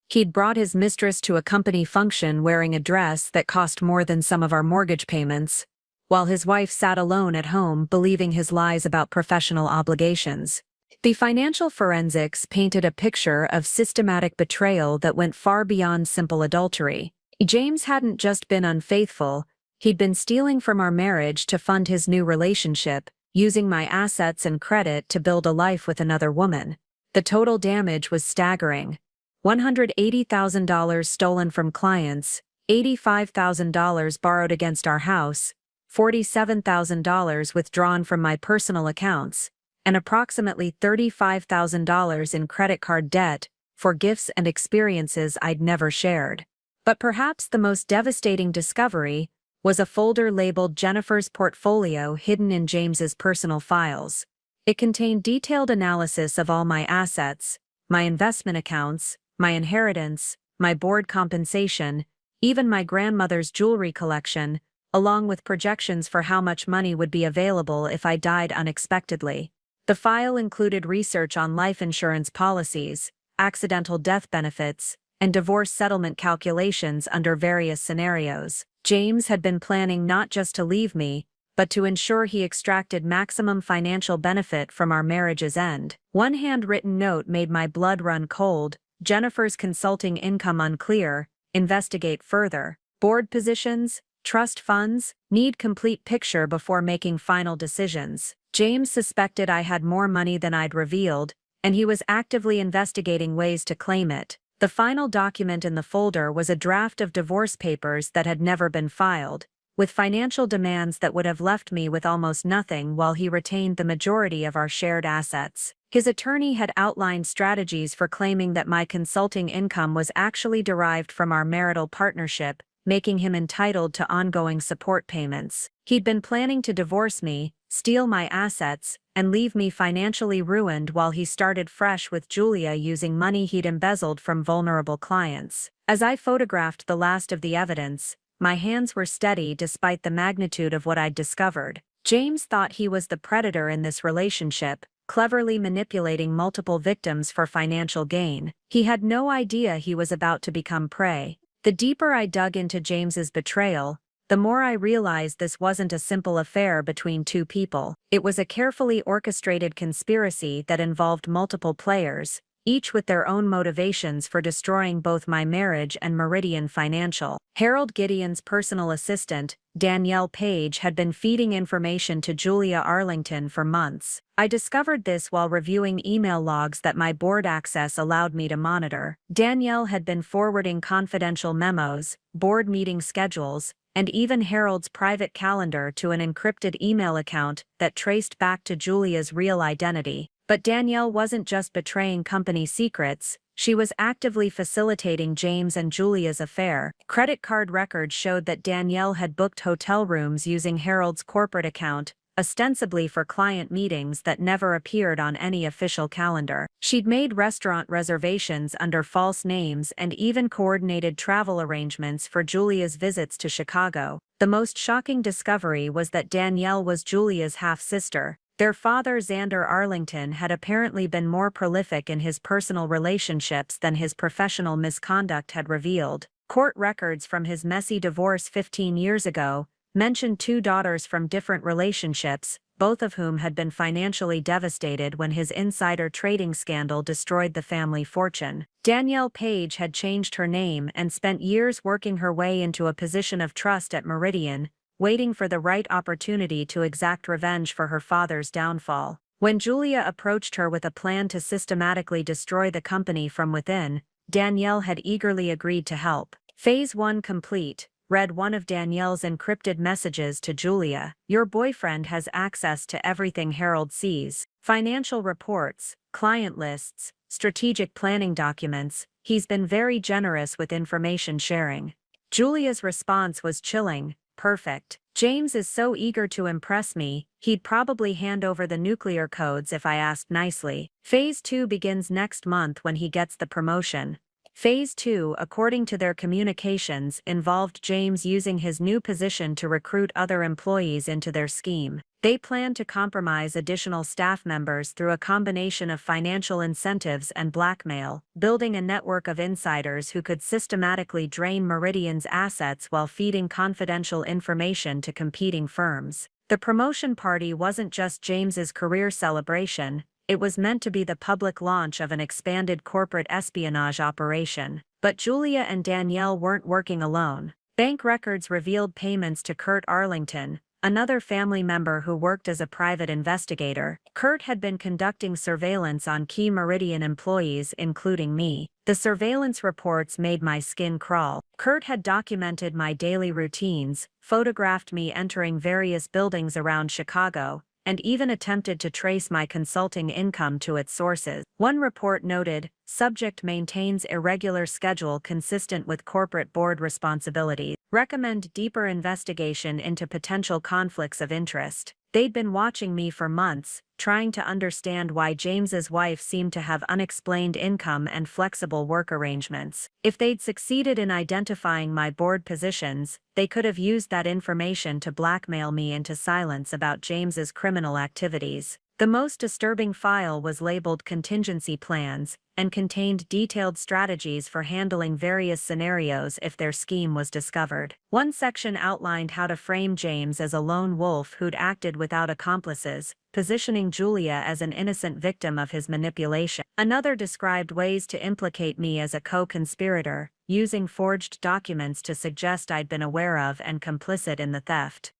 He'd brought his mistress to a company function wearing a dress that cost more than some of our mortgage payments, while his wife sat alone at home believing his lies about professional obligations. The financial forensics painted a picture of systematic betrayal that went far beyond simple adultery. James hadn't just been unfaithful, he'd been stealing from our marriage to fund his new relationship, using my assets and credit to build a life with another woman. The total damage was staggering: $180,000 stolen from clients, $85,000 borrowed against our house, $47,000 withdrawn from my personal accounts, and approximately $35,000 in credit card debt for gifts and experiences I'd never shared. But perhaps the most devastating discovery was a folder labeled Jennifer's Portfolio hidden in James's personal files. It contained detailed analysis of all my assets, my investment accounts, my inheritance, my board compensation, even my grandmother's jewelry collection, along with projections for how much money would be available if I died unexpectedly. The file included research on life insurance policies, accidental death benefits, and divorce settlement calculations under various scenarios. James had been planning not just to leave me, but to ensure he extracted maximum financial benefit from our marriage's end. One handwritten note made my blood run cold: Jennifer's consulting income unclear, investigate further. Board positions, trust funds, need complete picture before making final decisions. James suspected I had more money than I'd revealed, and he was actively investigating ways to claim it. The final document in the folder was a draft of divorce papers that had never been filed, with financial demands that would have left me with almost nothing while he retained the majority of our shared assets. His attorney had outlined strategies for claiming that my consulting income was actually derived from our marital partnership, making him entitled to ongoing support payments. He'd been planning to divorce me, steal my assets, and leave me financially ruined while he started fresh with Julia using money he'd embezzled from vulnerable clients. As I photographed the last of the evidence, my hands were steady despite the magnitude of what I'd discovered. James thought he was the predator in this relationship, cleverly manipulating multiple victims for financial gain. He had no idea he was about to become prey. The deeper I dug into James's betrayal, the more I realized this wasn't a simple affair between two people. It was a carefully orchestrated conspiracy that involved multiple players, each with their own motivations for destroying both my marriage and Meridian Financial. Harold Gideon's personal assistant, Danielle Page, had been feeding information to Julia Arlington for months. I discovered this while reviewing email logs that my board access allowed me to monitor. Danielle had been forwarding confidential memos, board meeting schedules, and even Harold's private calendar to an encrypted email account that traced back to Julia's real identity. But Danielle wasn't just betraying company secrets, she was actively facilitating James and Julia's affair. Credit card records showed that Danielle had booked hotel rooms using Harold's corporate account, ostensibly for client meetings that never appeared on any official calendar. She'd made restaurant reservations under false names and even coordinated travel arrangements for Julia's visits to Chicago. The most shocking discovery was that Danielle was Julia's half-sister. Their father, Xander Arlington, had apparently been more prolific in his personal relationships than his professional misconduct had revealed. Court records from his messy divorce 15 years ago mentioned 2 daughters from different relationships, both of whom had been financially devastated when his insider trading scandal destroyed the family fortune. Danielle Page had changed her name and spent years working her way into a position of trust at Meridian, waiting for the right opportunity to exact revenge for her father's downfall. When Julia approached her with a plan to systematically destroy the company from within, Danielle had eagerly agreed to help. Phase 1 complete, read one of Danielle's encrypted messages to Julia. Your boyfriend has access to everything Harold sees: financial reports, client lists, strategic planning documents. He's been very generous with information sharing. Julia's response was chilling. Perfect. James is so eager to impress me, he'd probably hand over the nuclear codes if I asked nicely. Phase 2 begins next month when he gets the promotion. Phase 2, according to their communications, involved James using his new position to recruit other employees into their scheme. They plan to compromise additional staff members through a combination of financial incentives and blackmail, building a network of insiders who could systematically drain Meridian's assets while feeding confidential information to competing firms. The promotion party wasn't just James's career celebration, it was meant to be the public launch of an expanded corporate espionage operation. But Julia and Danielle weren't working alone. Bank records revealed payments to Kurt Arlington, another family member who worked as a private investigator. Kurt had been conducting surveillance on key Meridian employees, including me. The surveillance reports made my skin crawl. Kurt had documented my daily routines, photographed me entering various buildings around Chicago, and even attempted to trace my consulting income to its sources. One report noted, subject maintains irregular schedule consistent with corporate board responsibilities. Recommend deeper investigation into potential conflicts of interest. They'd been watching me for months, trying to understand why James's wife seemed to have unexplained income and flexible work arrangements. If they'd succeeded in identifying my board positions, they could have used that information to blackmail me into silence about James's criminal activities. The most disturbing file was labeled Contingency Plans, and contained detailed strategies for handling various scenarios if their scheme was discovered. One section outlined how to frame James as a lone wolf who'd acted without accomplices, positioning Julia as an innocent victim of his manipulation. Another described ways to implicate me as a co-conspirator, using forged documents to suggest I'd been aware of and complicit in the theft.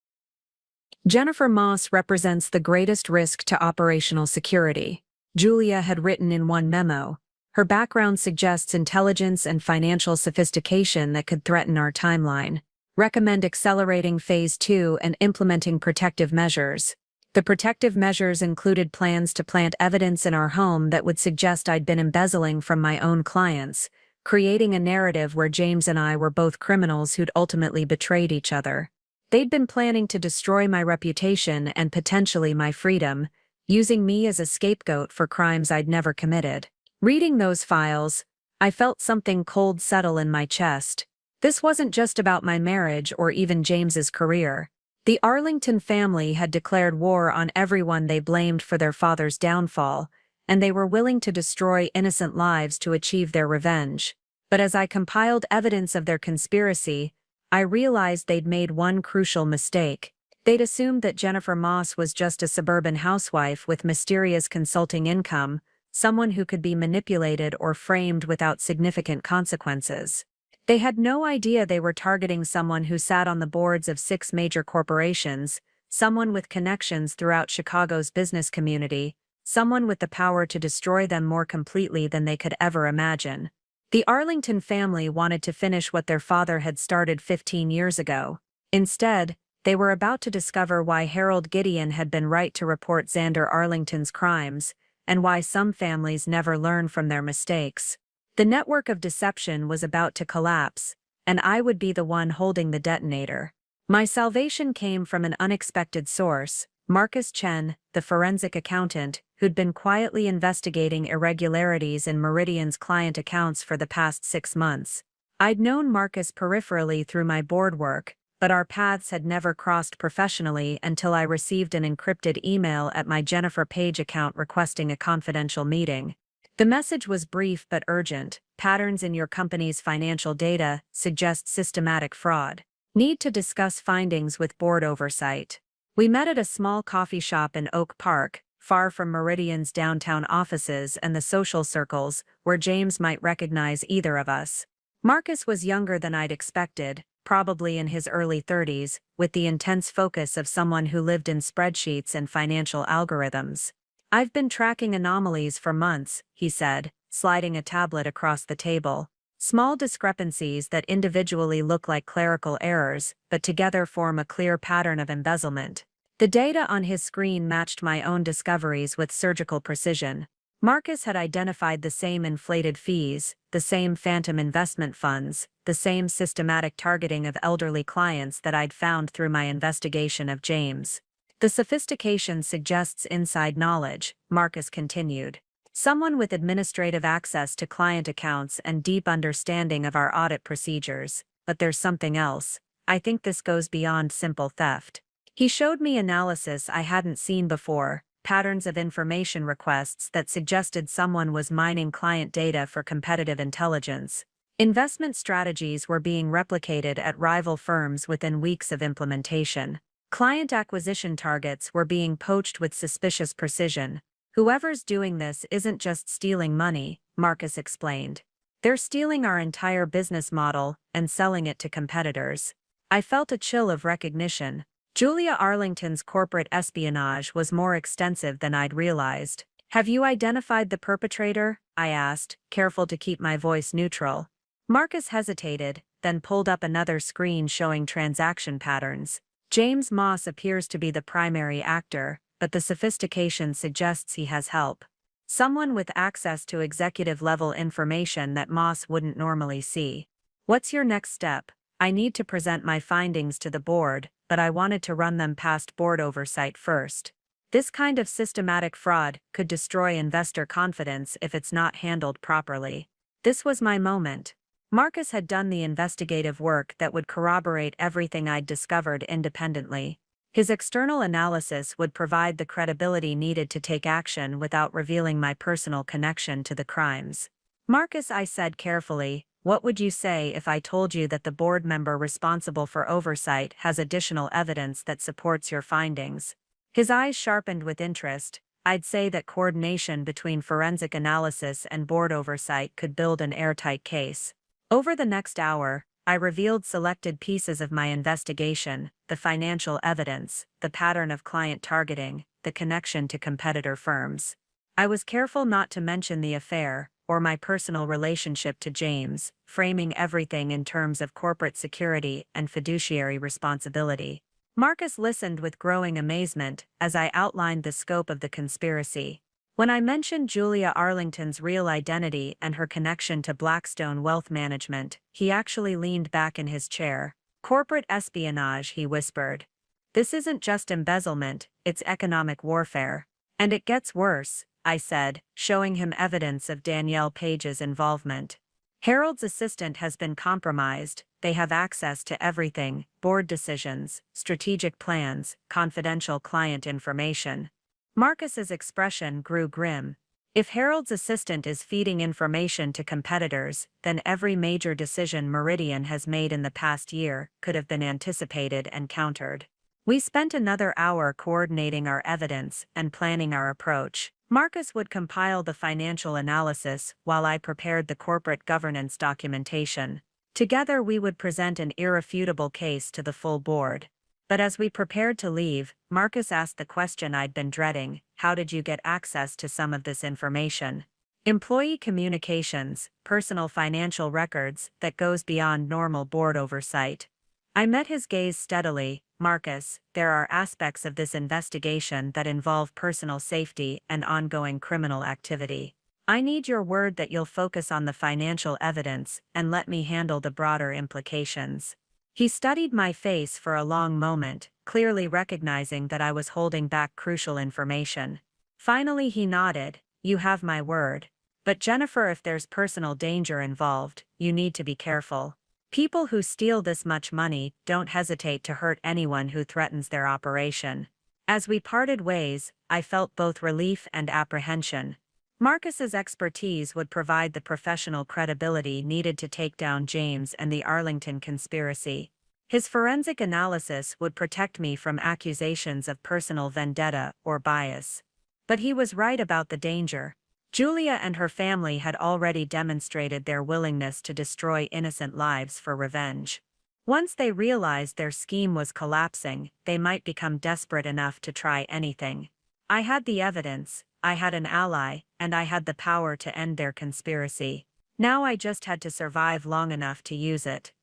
Jennifer Moss represents the greatest risk to operational security, Julia had written in one memo. Her background suggests intelligence and financial sophistication that could threaten our timeline. Recommend accelerating Phase 2 and implementing protective measures. The protective measures included plans to plant evidence in our home that would suggest I'd been embezzling from my own clients, creating a narrative where James and I were both criminals who'd ultimately betrayed each other. They'd been planning to destroy my reputation and potentially my freedom, using me as a scapegoat for crimes I'd never committed. Reading those files, I felt something cold settle in my chest. This wasn't just about my marriage or even James's career. The Arlington family had declared war on everyone they blamed for their father's downfall, and they were willing to destroy innocent lives to achieve their revenge. But as I compiled evidence of their conspiracy, I realized they'd made one crucial mistake. They'd assumed that Jennifer Moss was just a suburban housewife with mysterious consulting income, someone who could be manipulated or framed without significant consequences. They had no idea they were targeting someone who sat on the boards of 6 major corporations, someone with connections throughout Chicago's business community, someone with the power to destroy them more completely than they could ever imagine. The Arlington family wanted to finish what their father had started 15 years ago. Instead, they were about to discover why Harold Gideon had been right to report Xander Arlington's crimes, and why some families never learn from their mistakes. The network of deception was about to collapse, and I would be the one holding the detonator. My salvation came from an unexpected source, Marcus Chen, the forensic accountant, who'd been quietly investigating irregularities in Meridian's client accounts for the past 6 months. I'd known Marcus peripherally through my board work, but our paths had never crossed professionally until I received an encrypted email at my Jennifer Page account requesting a confidential meeting. The message was brief but urgent. Patterns in your company's financial data suggest systematic fraud. Need to discuss findings with board oversight. We met at a small coffee shop in Oak Park, far from Meridian's downtown offices and the social circles where James might recognize either of us. Marcus was younger than I'd expected, probably in his early 30s, with the intense focus of someone who lived in spreadsheets and financial algorithms. "I've been tracking anomalies for months," he said, sliding a tablet across the table. "Small discrepancies that individually look like clerical errors, but together form a clear pattern of embezzlement." The data on his screen matched my own discoveries with surgical precision. Marcus had identified the same inflated fees, the same phantom investment funds, the same systematic targeting of elderly clients that I'd found through my investigation of James. "The sophistication suggests inside knowledge," Marcus continued. "Someone with administrative access to client accounts and deep understanding of our audit procedures. But there's something else. I think this goes beyond simple theft." He showed me analysis I hadn't seen before, patterns of information requests that suggested someone was mining client data for competitive intelligence. Investment strategies were being replicated at rival firms within weeks of implementation. Client acquisition targets were being poached with suspicious precision. "Whoever's doing this isn't just stealing money," Marcus explained. "They're stealing our entire business model and selling it to competitors." I felt a chill of recognition. Julia Arlington's corporate espionage was more extensive than I'd realized. "Have you identified the perpetrator?" I asked, careful to keep my voice neutral. Marcus hesitated, then pulled up another screen showing transaction patterns. "James Moss appears to be the primary actor, but the sophistication suggests he has help. Someone with access to executive-level information that Moss wouldn't normally see." "What's your next step?" "I need to present my findings to the board, but I wanted to run them past board oversight first. This kind of systematic fraud could destroy investor confidence if it's not handled properly." This was my moment. Marcus had done the investigative work that would corroborate everything I'd discovered independently. His external analysis would provide the credibility needed to take action without revealing my personal connection to the crimes. "Marcus," I said carefully, "what would you say if I told you that the board member responsible for oversight has additional evidence that supports your findings?" His eyes sharpened with interest. "I'd say that coordination between forensic analysis and board oversight could build an airtight case." Over the next hour, I revealed selected pieces of my investigation: the financial evidence, the pattern of client targeting, the connection to competitor firms. I was careful not to mention the affair, or my personal relationship to James, framing everything in terms of corporate security and fiduciary responsibility. Marcus listened with growing amazement as I outlined the scope of the conspiracy. When I mentioned Julia Arlington's real identity and her connection to Blackstone Wealth Management, he actually leaned back in his chair. "Corporate espionage," he whispered. "This isn't just embezzlement, it's economic warfare. And it gets worse," I said, showing him evidence of Danielle Page's involvement. "Harold's assistant has been compromised. They have access to everything: board decisions, strategic plans, confidential client information." Marcus's expression grew grim. "If Harold's assistant is feeding information to competitors, then every major decision Meridian has made in the past year could have been anticipated and countered." We spent another hour coordinating our evidence and planning our approach. Marcus would compile the financial analysis while I prepared the corporate governance documentation. Together we would present an irrefutable case to the full board. But as we prepared to leave, Marcus asked the question I'd been dreading: "How did you get access to some of this information?" "Employee communications, personal financial records that goes beyond normal board oversight." I met his gaze steadily. "Marcus, there are aspects of this investigation that involve personal safety and ongoing criminal activity. I need your word that you'll focus on the financial evidence and let me handle the broader implications." He studied my face for a long moment, clearly recognizing that I was holding back crucial information. Finally he nodded. "You have my word. But Jennifer, if there's personal danger involved, you need to be careful. People who steal this much money don't hesitate to hurt anyone who threatens their operation." As we parted ways, I felt both relief and apprehension. Marcus's expertise would provide the professional credibility needed to take down James and the Arlington conspiracy. His forensic analysis would protect me from accusations of personal vendetta or bias. But he was right about the danger. Julia and her family had already demonstrated their willingness to destroy innocent lives for revenge. Once they realized their scheme was collapsing, they might become desperate enough to try anything. I had the evidence, I had an ally, and I had the power to end their conspiracy. Now I just had to survive long enough to use it.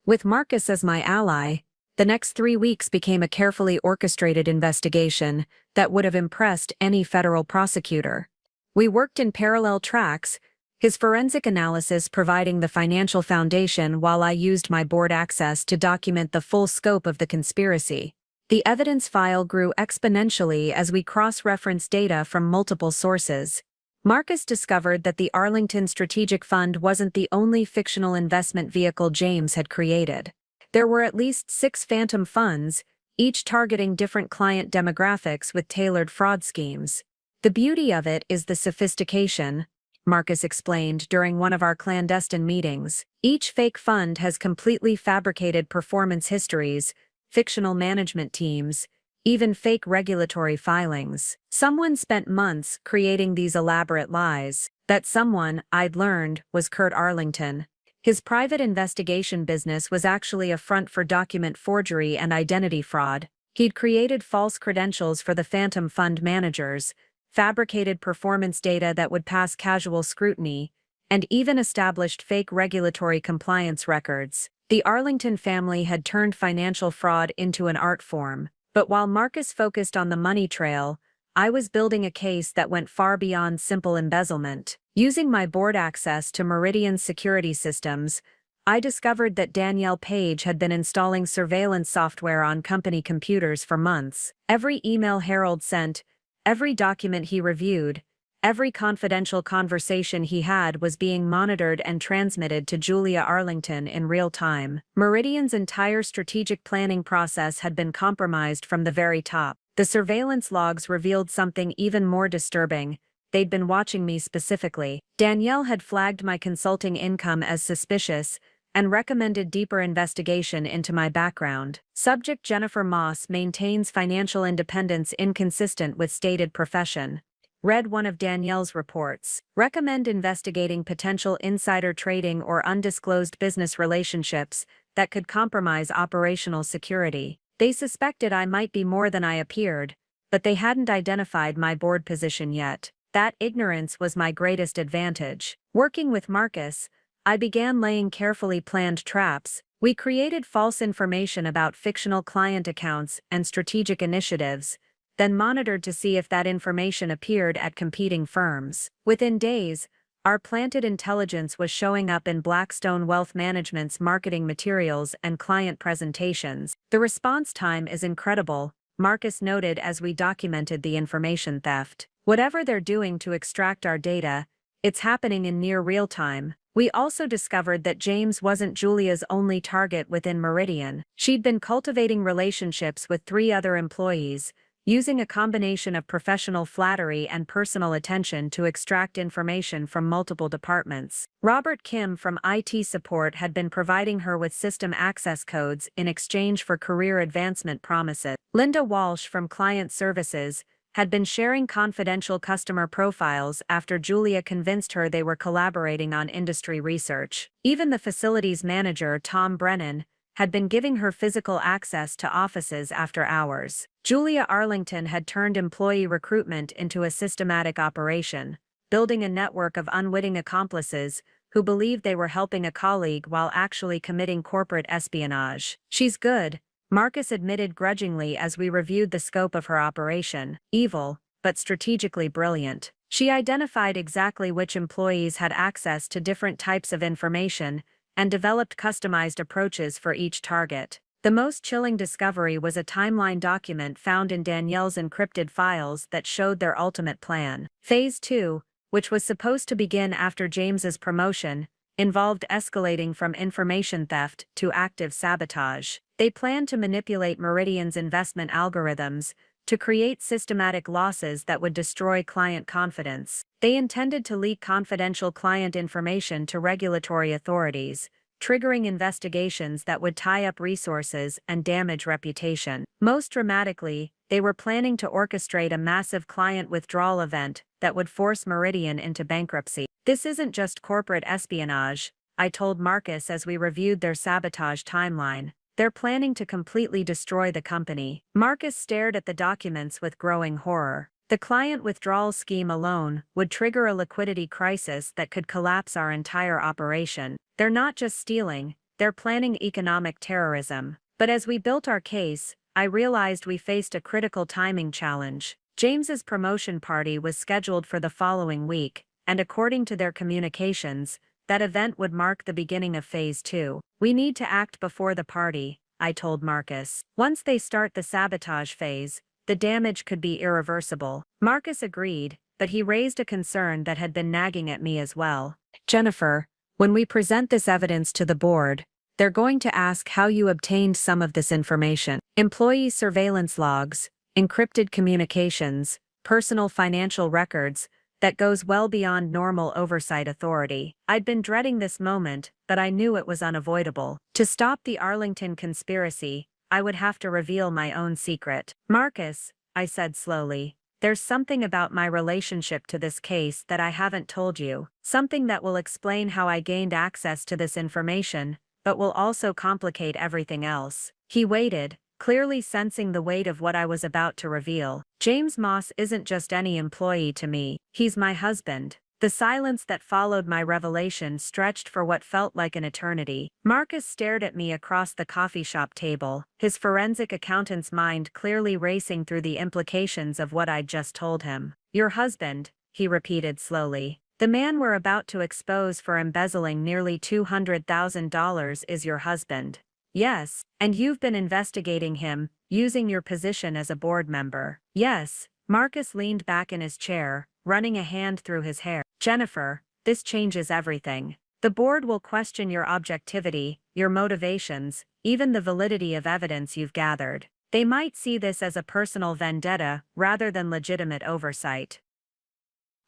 With Marcus as my ally, the next 3 weeks became a carefully orchestrated investigation that would have impressed any federal prosecutor. We worked in parallel tracks, his forensic analysis providing the financial foundation while I used my board access to document the full scope of the conspiracy. The evidence file grew exponentially as we cross-referenced data from multiple sources. Marcus discovered that the Arlington Strategic Fund wasn't the only fictional investment vehicle James had created. There were at least 6 phantom funds, each targeting different client demographics with tailored fraud schemes. The beauty of it is the sophistication, Marcus explained during one of our clandestine meetings. Each fake fund has completely fabricated performance histories, fictional management teams, even fake regulatory filings. Someone spent months creating these elaborate lies. That someone, I'd learned, was Kurt Arlington. His private investigation business was actually a front for document forgery and identity fraud. He'd created false credentials for the phantom fund managers, fabricated performance data that would pass casual scrutiny, and even established fake regulatory compliance records. The Arlington family had turned financial fraud into an art form. But while Marcus focused on the money trail, I was building a case that went far beyond simple embezzlement. Using my board access to Meridian's security systems, I discovered that Danielle Page had been installing surveillance software on company computers for months. Every email Harold sent, every document he reviewed, every confidential conversation he had was being monitored and transmitted to Julia Arlington in real time. Meridian's entire strategic planning process had been compromised from the very top. The surveillance logs revealed something even more disturbing. They'd been watching me specifically. Danielle had flagged my consulting income as suspicious and recommended deeper investigation into my background. Subject Jennifer Moss maintains financial independence inconsistent with stated profession. Read one of Danielle's reports. Recommend investigating potential insider trading or undisclosed business relationships that could compromise operational security. They suspected I might be more than I appeared, but they hadn't identified my board position yet. That ignorance was my greatest advantage. Working with Marcus, I began laying carefully planned traps. We created false information about fictional client accounts and strategic initiatives, then monitored to see if that information appeared at competing firms. Within days, our planted intelligence was showing up in Blackstone Wealth Management's marketing materials and client presentations. The response time is incredible, Marcus noted as we documented the information theft. Whatever they're doing to extract our data, it's happening in near real time. We also discovered that James wasn't Julia's only target within Meridian. She'd been cultivating relationships with 3 other employees, using a combination of professional flattery and personal attention to extract information from multiple departments. Robert Kim from IT support had been providing her with system access codes in exchange for career advancement promises. Linda Walsh from client services had been sharing confidential customer profiles after Julia convinced her they were collaborating on industry research. Even the facilities manager, Tom Brennan, had been giving her physical access to offices after hours. Julia Arlington had turned employee recruitment into a systematic operation, building a network of unwitting accomplices who believed they were helping a colleague while actually committing corporate espionage. She's good, Marcus admitted grudgingly as we reviewed the scope of her operation. Evil, but strategically brilliant. She identified exactly which employees had access to different types of information and developed customized approaches for each target. The most chilling discovery was a timeline document found in Danielle's encrypted files that showed their ultimate plan. Phase 2, which was supposed to begin after James's promotion, involved escalating from information theft to active sabotage. They planned to manipulate Meridian's investment algorithms to create systematic losses that would destroy client confidence. They intended to leak confidential client information to regulatory authorities, triggering investigations that would tie up resources and damage reputation. Most dramatically, they were planning to orchestrate a massive client withdrawal event that would force Meridian into bankruptcy. This isn't just corporate espionage, I told Marcus as we reviewed their sabotage timeline. They're planning to completely destroy the company. Marcus stared at the documents with growing horror. The client withdrawal scheme alone would trigger a liquidity crisis that could collapse our entire operation. They're not just stealing, they're planning economic terrorism. But as we built our case, I realized we faced a critical timing challenge. James's promotion party was scheduled for the following week, and according to their communications, that event would mark the beginning of Phase 2. We need to act before the party, I told Marcus. Once they start the sabotage phase, the damage could be irreversible. Marcus agreed, but he raised a concern that had been nagging at me as well. Jennifer, when we present this evidence to the board, they're going to ask how you obtained some of this information. Employee surveillance logs, encrypted communications, personal financial records, that goes well beyond normal oversight authority. I'd been dreading this moment, but I knew it was unavoidable. To stop the Arlington conspiracy, I would have to reveal my own secret. Marcus, I said slowly, there's something about my relationship to this case that I haven't told you. Something that will explain how I gained access to this information, but will also complicate everything else. He waited, clearly sensing the weight of what I was about to reveal. James Moss isn't just any employee to me, he's my husband. The silence that followed my revelation stretched for what felt like an eternity. Marcus stared at me across the coffee shop table, his forensic accountant's mind clearly racing through the implications of what I'd just told him. Your husband, he repeated slowly. The man we're about to expose for embezzling nearly $200,000 is your husband. Yes, and you've been investigating him, using your position as a board member. Yes, Marcus leaned back in his chair, running a hand through his hair. Jennifer, this changes everything. The board will question your objectivity, your motivations, even the validity of evidence you've gathered. They might see this as a personal vendetta rather than legitimate oversight.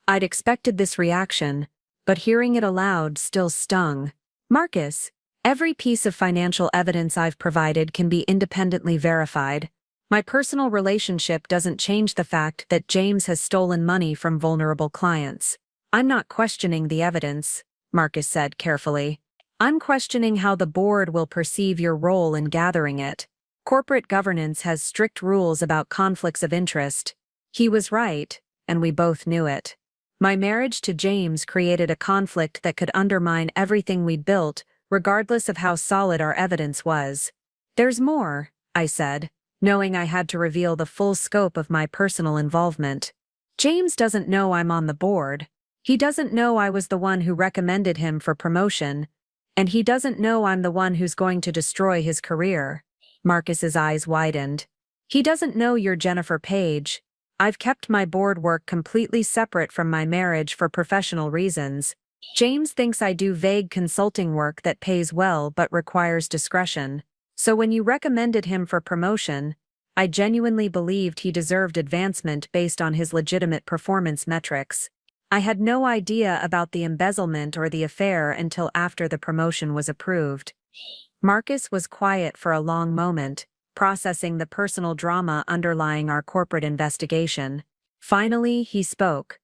I'd expected this reaction, but hearing it aloud still stung. Marcus, every piece of financial evidence I've provided can be independently verified. My personal relationship doesn't change the fact that James has stolen money from vulnerable clients. I'm not questioning the evidence, Marcus said carefully. I'm questioning how the board will perceive your role in gathering it. Corporate governance has strict rules about conflicts of interest. He was right, and we both knew it. My marriage to James created a conflict that could undermine everything we'd built, regardless of how solid our evidence was. There's more, I said, knowing I had to reveal the full scope of my personal involvement. James doesn't know I'm on the board. He doesn't know I was the one who recommended him for promotion, and he doesn't know I'm the one who's going to destroy his career. Marcus's eyes widened. He doesn't know you're Jennifer Page. I've kept my board work completely separate from my marriage for professional reasons. James thinks I do vague consulting work that pays well but requires discretion. So when you recommended him for promotion, I genuinely believed he deserved advancement based on his legitimate performance metrics. I had no idea about the embezzlement or the affair until after the promotion was approved. Marcus was quiet for a long moment, processing the personal drama underlying our corporate investigation. Finally, he spoke.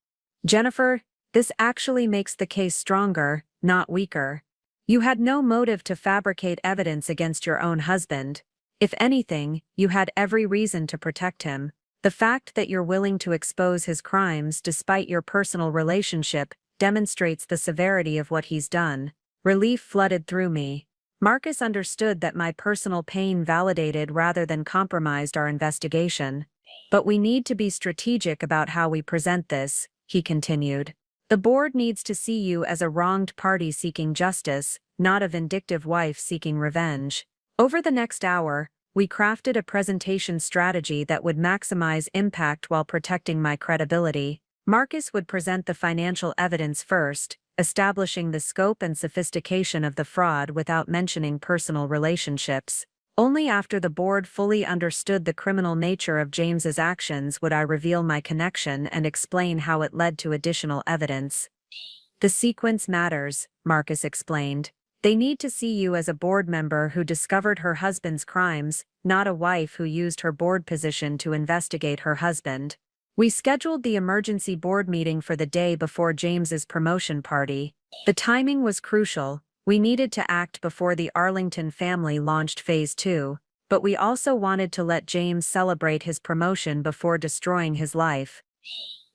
Jennifer, this actually makes the case stronger, not weaker. You had no motive to fabricate evidence against your own husband. If anything, you had every reason to protect him. The fact that you're willing to expose his crimes despite your personal relationship demonstrates the severity of what he's done. Relief flooded through me. Marcus understood that my personal pain validated rather than compromised our investigation. But we need to be strategic about how we present this, he continued. The board needs to see you as a wronged party seeking justice, not a vindictive wife seeking revenge. Over the next hour, we crafted a presentation strategy that would maximize impact while protecting my credibility. Marcus would present the financial evidence first, establishing the scope and sophistication of the fraud without mentioning personal relationships. Only after the board fully understood the criminal nature of James's actions would I reveal my connection and explain how it led to additional evidence. The sequence matters, Marcus explained. They need to see you as a board member who discovered her husband's crimes, not a wife who used her board position to investigate her husband. We scheduled the emergency board meeting for the day before James's promotion party. The timing was crucial. We needed to act before the Arlington family launched Phase 2, but we also wanted to let James celebrate his promotion before destroying his life.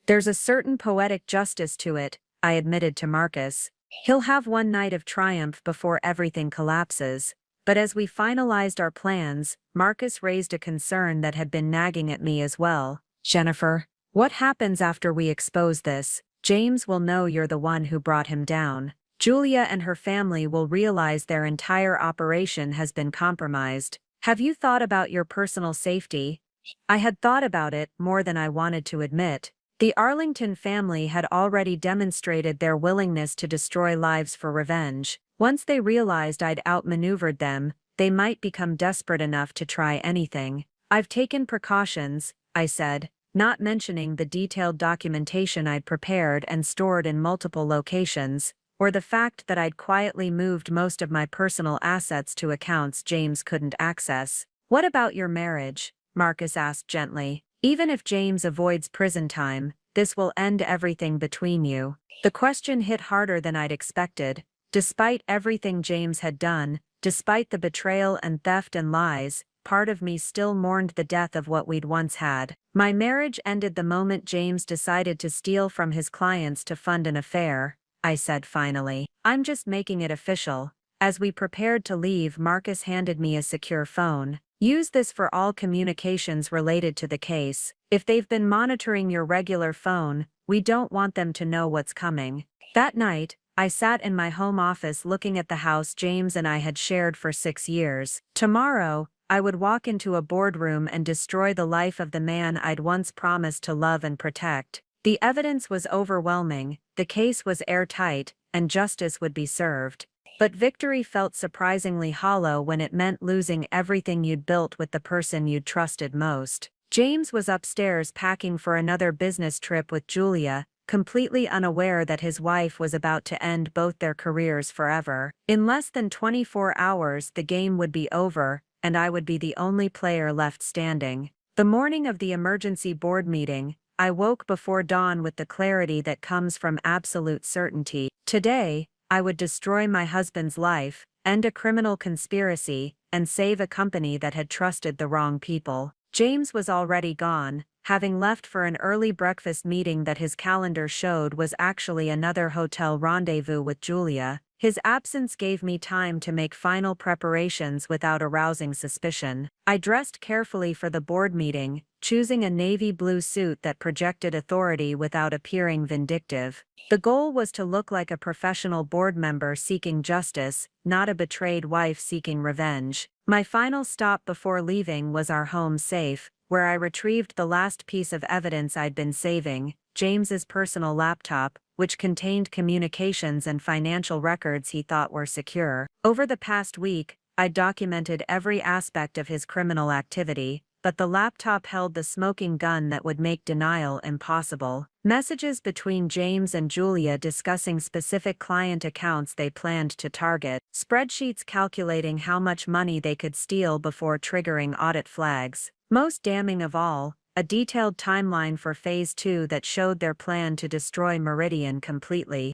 There's a certain poetic justice to it, I admitted to Marcus. He'll have one night of triumph before everything collapses. But as we finalized our plans, Marcus raised a concern that had been nagging at me as well. Jennifer, what happens after we expose this? James will know you're the one who brought him down. Julia and her family will realize their entire operation has been compromised. Have you thought about your personal safety? I had thought about it more than I wanted to admit. The Arlington family had already demonstrated their willingness to destroy lives for revenge. Once they realized I'd outmaneuvered them, they might become desperate enough to try anything. I've taken precautions, I said, not mentioning the detailed documentation I'd prepared and stored in multiple locations, or the fact that I'd quietly moved most of my personal assets to accounts James couldn't access. What about your marriage? Marcus asked gently. Even if James avoids prison time, this will end everything between you. The question hit harder than I'd expected. Despite everything James had done, despite the betrayal and theft and lies, part of me still mourned the death of what we'd once had. My marriage ended the moment James decided to steal from his clients to fund an affair, I said finally. I'm just making it official. As we prepared to leave, Marcus handed me a secure phone. Use this for all communications related to the case. If they've been monitoring your regular phone, we don't want them to know what's coming. That night, I sat in my home office looking at the house James and I had shared for 6 years. Tomorrow, I would walk into a boardroom and destroy the life of the man I'd once promised to love and protect. The evidence was overwhelming, the case was airtight, and justice would be served. But victory felt surprisingly hollow when it meant losing everything you'd built with the person you'd trusted most. James was upstairs packing for another business trip with Julia, completely unaware that his wife was about to end both their careers forever. In less than 24 hours, the game would be over, and I would be the only player left standing. The morning of the emergency board meeting, I woke before dawn with the clarity that comes from absolute certainty. Today, I would destroy my husband's life, end a criminal conspiracy, and save a company that had trusted the wrong people. James was already gone, having left for an early breakfast meeting that his calendar showed was actually another hotel rendezvous with Julia. His absence gave me time to make final preparations without arousing suspicion. I dressed carefully for the board meeting, choosing a navy blue suit that projected authority without appearing vindictive. The goal was to look like a professional board member seeking justice, not a betrayed wife seeking revenge. My final stop before leaving was our home safe, where I retrieved the last piece of evidence I'd been saving, James's personal laptop, which contained communications and financial records he thought were secure. Over the past week, I documented every aspect of his criminal activity, but the laptop held the smoking gun that would make denial impossible. Messages between James and Julia discussing specific client accounts they planned to target, spreadsheets calculating how much money they could steal before triggering audit flags. Most damning of all, a detailed timeline for Phase 2 that showed their plan to destroy Meridian completely.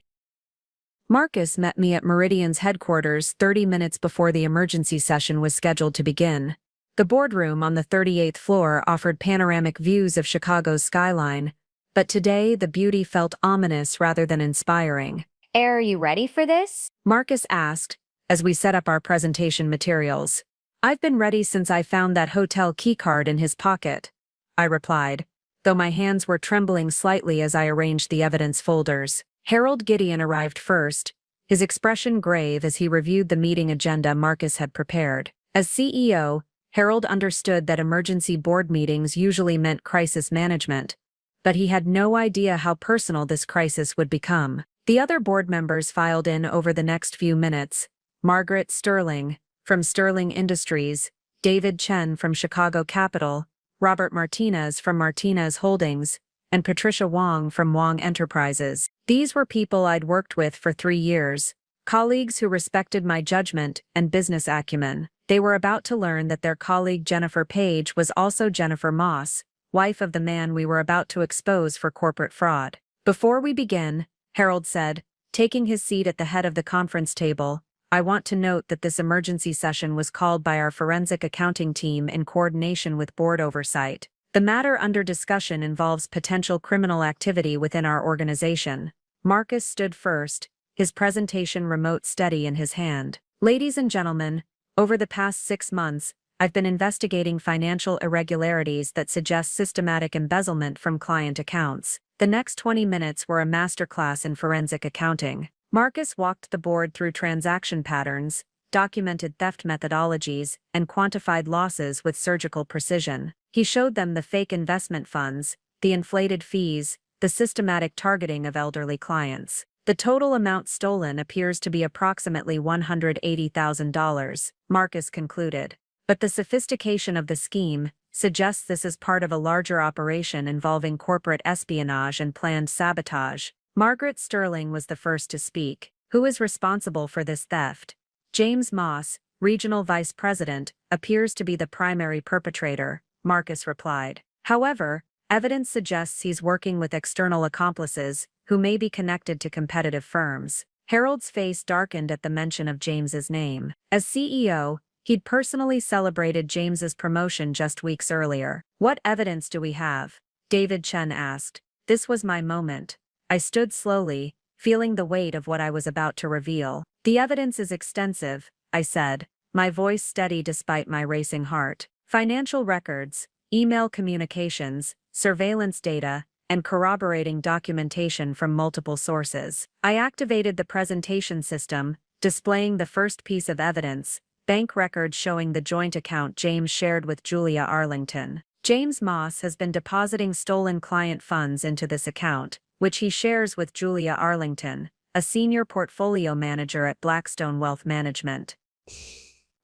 Marcus met me at Meridian's headquarters 30 minutes before the emergency session was scheduled to begin. The boardroom on the 38th floor offered panoramic views of Chicago's skyline, but today the beauty felt ominous rather than inspiring. Are you ready for this? Marcus asked, as we set up our presentation materials. I've been ready since I found that hotel keycard in his pocket, I replied, though my hands were trembling slightly as I arranged the evidence folders. Harold Gideon arrived first, his expression grave as he reviewed the meeting agenda Marcus had prepared. As CEO, Harold understood that emergency board meetings usually meant crisis management, but he had no idea how personal this crisis would become. The other board members filed in over the next few minutes. Margaret Sterling, from Sterling Industries, David Chen from Chicago Capital, Robert Martinez from Martinez Holdings, and Patricia Wong from Wong Enterprises. These were people I'd worked with for 3 years, colleagues who respected my judgment and business acumen. They were about to learn that their colleague Jennifer Page was also Jennifer Moss, wife of the man we were about to expose for corporate fraud. Before we begin, Harold said, taking his seat at the head of the conference table, I want to note that this emergency session was called by our forensic accounting team in coordination with board oversight. The matter under discussion involves potential criminal activity within our organization. Marcus stood first, his presentation remote steady in his hand. Ladies and gentlemen, over the past 6 months, I've been investigating financial irregularities that suggest systematic embezzlement from client accounts. The next 20 minutes were a masterclass in forensic accounting. Marcus walked the board through transaction patterns, documented theft methodologies, and quantified losses with surgical precision. He showed them the fake investment funds, the inflated fees, the systematic targeting of elderly clients. The total amount stolen appears to be approximately $180,000, Marcus concluded. But the sophistication of the scheme suggests this is part of a larger operation involving corporate espionage and planned sabotage. Margaret Sterling was the first to speak. Who is responsible for this theft? James Moss, regional vice president, appears to be the primary perpetrator, Marcus replied. However, evidence suggests he's working with external accomplices who may be connected to competitive firms. Harold's face darkened at the mention of James's name. As CEO, he'd personally celebrated James's promotion just weeks earlier. What evidence do we have? David Chen asked. This was my moment. I stood slowly, feeling the weight of what I was about to reveal. The evidence is extensive, I said, my voice steady despite my racing heart. Financial records, email communications, surveillance data, and corroborating documentation from multiple sources. I activated the presentation system, displaying the first piece of evidence, bank records showing the joint account James shared with Julia Arlington. James Moss has been depositing stolen client funds into this account, which he shares with Julia Arlington, a senior portfolio manager at Blackstone Wealth Management.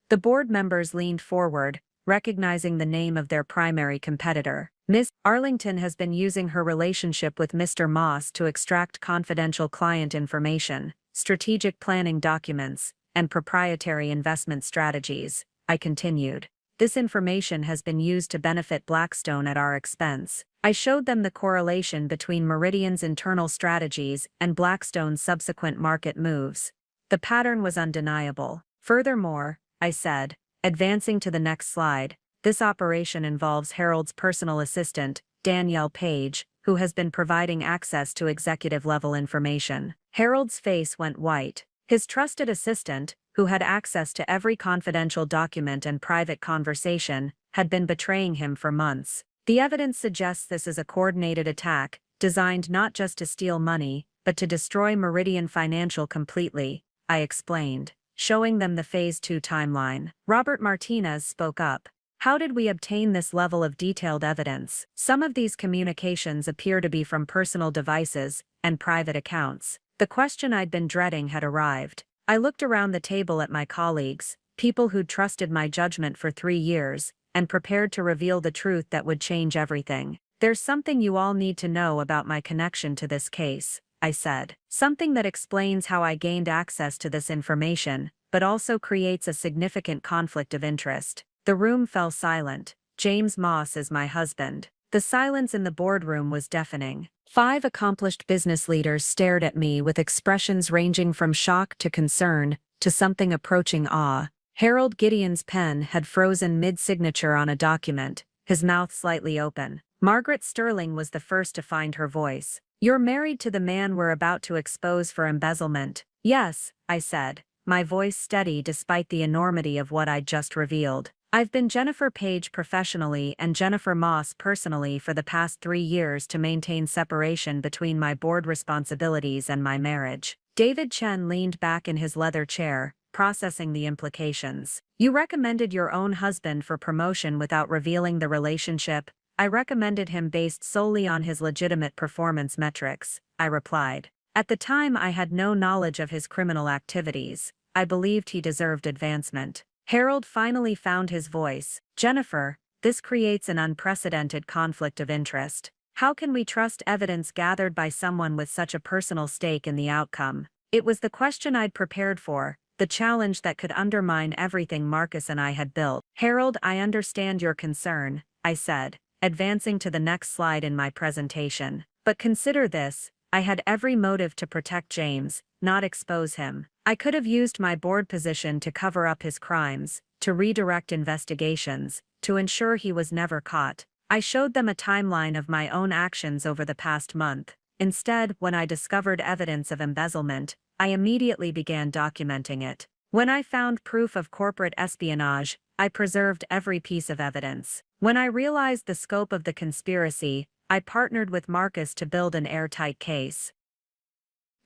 The board members leaned forward, recognizing the name of their primary competitor. Ms. Arlington has been using her relationship with Mr. Moss to extract confidential client information, strategic planning documents, and proprietary investment strategies, I continued. This information has been used to benefit Blackstone at our expense. I showed them the correlation between Meridian's internal strategies and Blackstone's subsequent market moves. The pattern was undeniable. Furthermore, I said, advancing to the next slide, this operation involves Harold's personal assistant, Danielle Page, who has been providing access to executive-level information. Harold's face went white. His trusted assistant, who had access to every confidential document and private conversation, had been betraying him for months. The evidence suggests this is a coordinated attack, designed not just to steal money, but to destroy Meridian Financial completely, I explained, showing them the Phase 2 timeline. Robert Martinez spoke up. How did we obtain this level of detailed evidence? Some of these communications appear to be from personal devices and private accounts. The question I'd been dreading had arrived. I looked around the table at my colleagues, people who'd trusted my judgment for 3 years, and prepared to reveal the truth that would change everything. There's something you all need to know about my connection to this case, I said. Something that explains how I gained access to this information, but also creates a significant conflict of interest. The room fell silent. James Moss is my husband. The silence in the boardroom was deafening. 5 accomplished business leaders stared at me with expressions ranging from shock to concern, to something approaching awe. Harold Gideon's pen had frozen mid-signature on a document, his mouth slightly open. Margaret Sterling was the first to find her voice. You're married to the man we're about to expose for embezzlement. Yes, I said, my voice steady despite the enormity of what I'd just revealed. I've been Jennifer Page professionally and Jennifer Moss personally for the past 3 years to maintain separation between my board responsibilities and my marriage. David Chen leaned back in his leather chair, processing the implications. You recommended your own husband for promotion without revealing the relationship. I recommended him based solely on his legitimate performance metrics, I replied. At the time I had no knowledge of his criminal activities. I believed he deserved advancement. Harold finally found his voice. Jennifer, this creates an unprecedented conflict of interest. How can we trust evidence gathered by someone with such a personal stake in the outcome? It was the question I'd prepared for, the challenge that could undermine everything Marcus and I had built. Harold, I understand your concern, I said, advancing to the next slide in my presentation. But consider this, I had every motive to protect James, not expose him. I could have used my board position to cover up his crimes, to redirect investigations, to ensure he was never caught. I showed them a timeline of my own actions over the past month. Instead, when I discovered evidence of embezzlement, I immediately began documenting it. When I found proof of corporate espionage, I preserved every piece of evidence. When I realized the scope of the conspiracy, I partnered with Marcus to build an airtight case.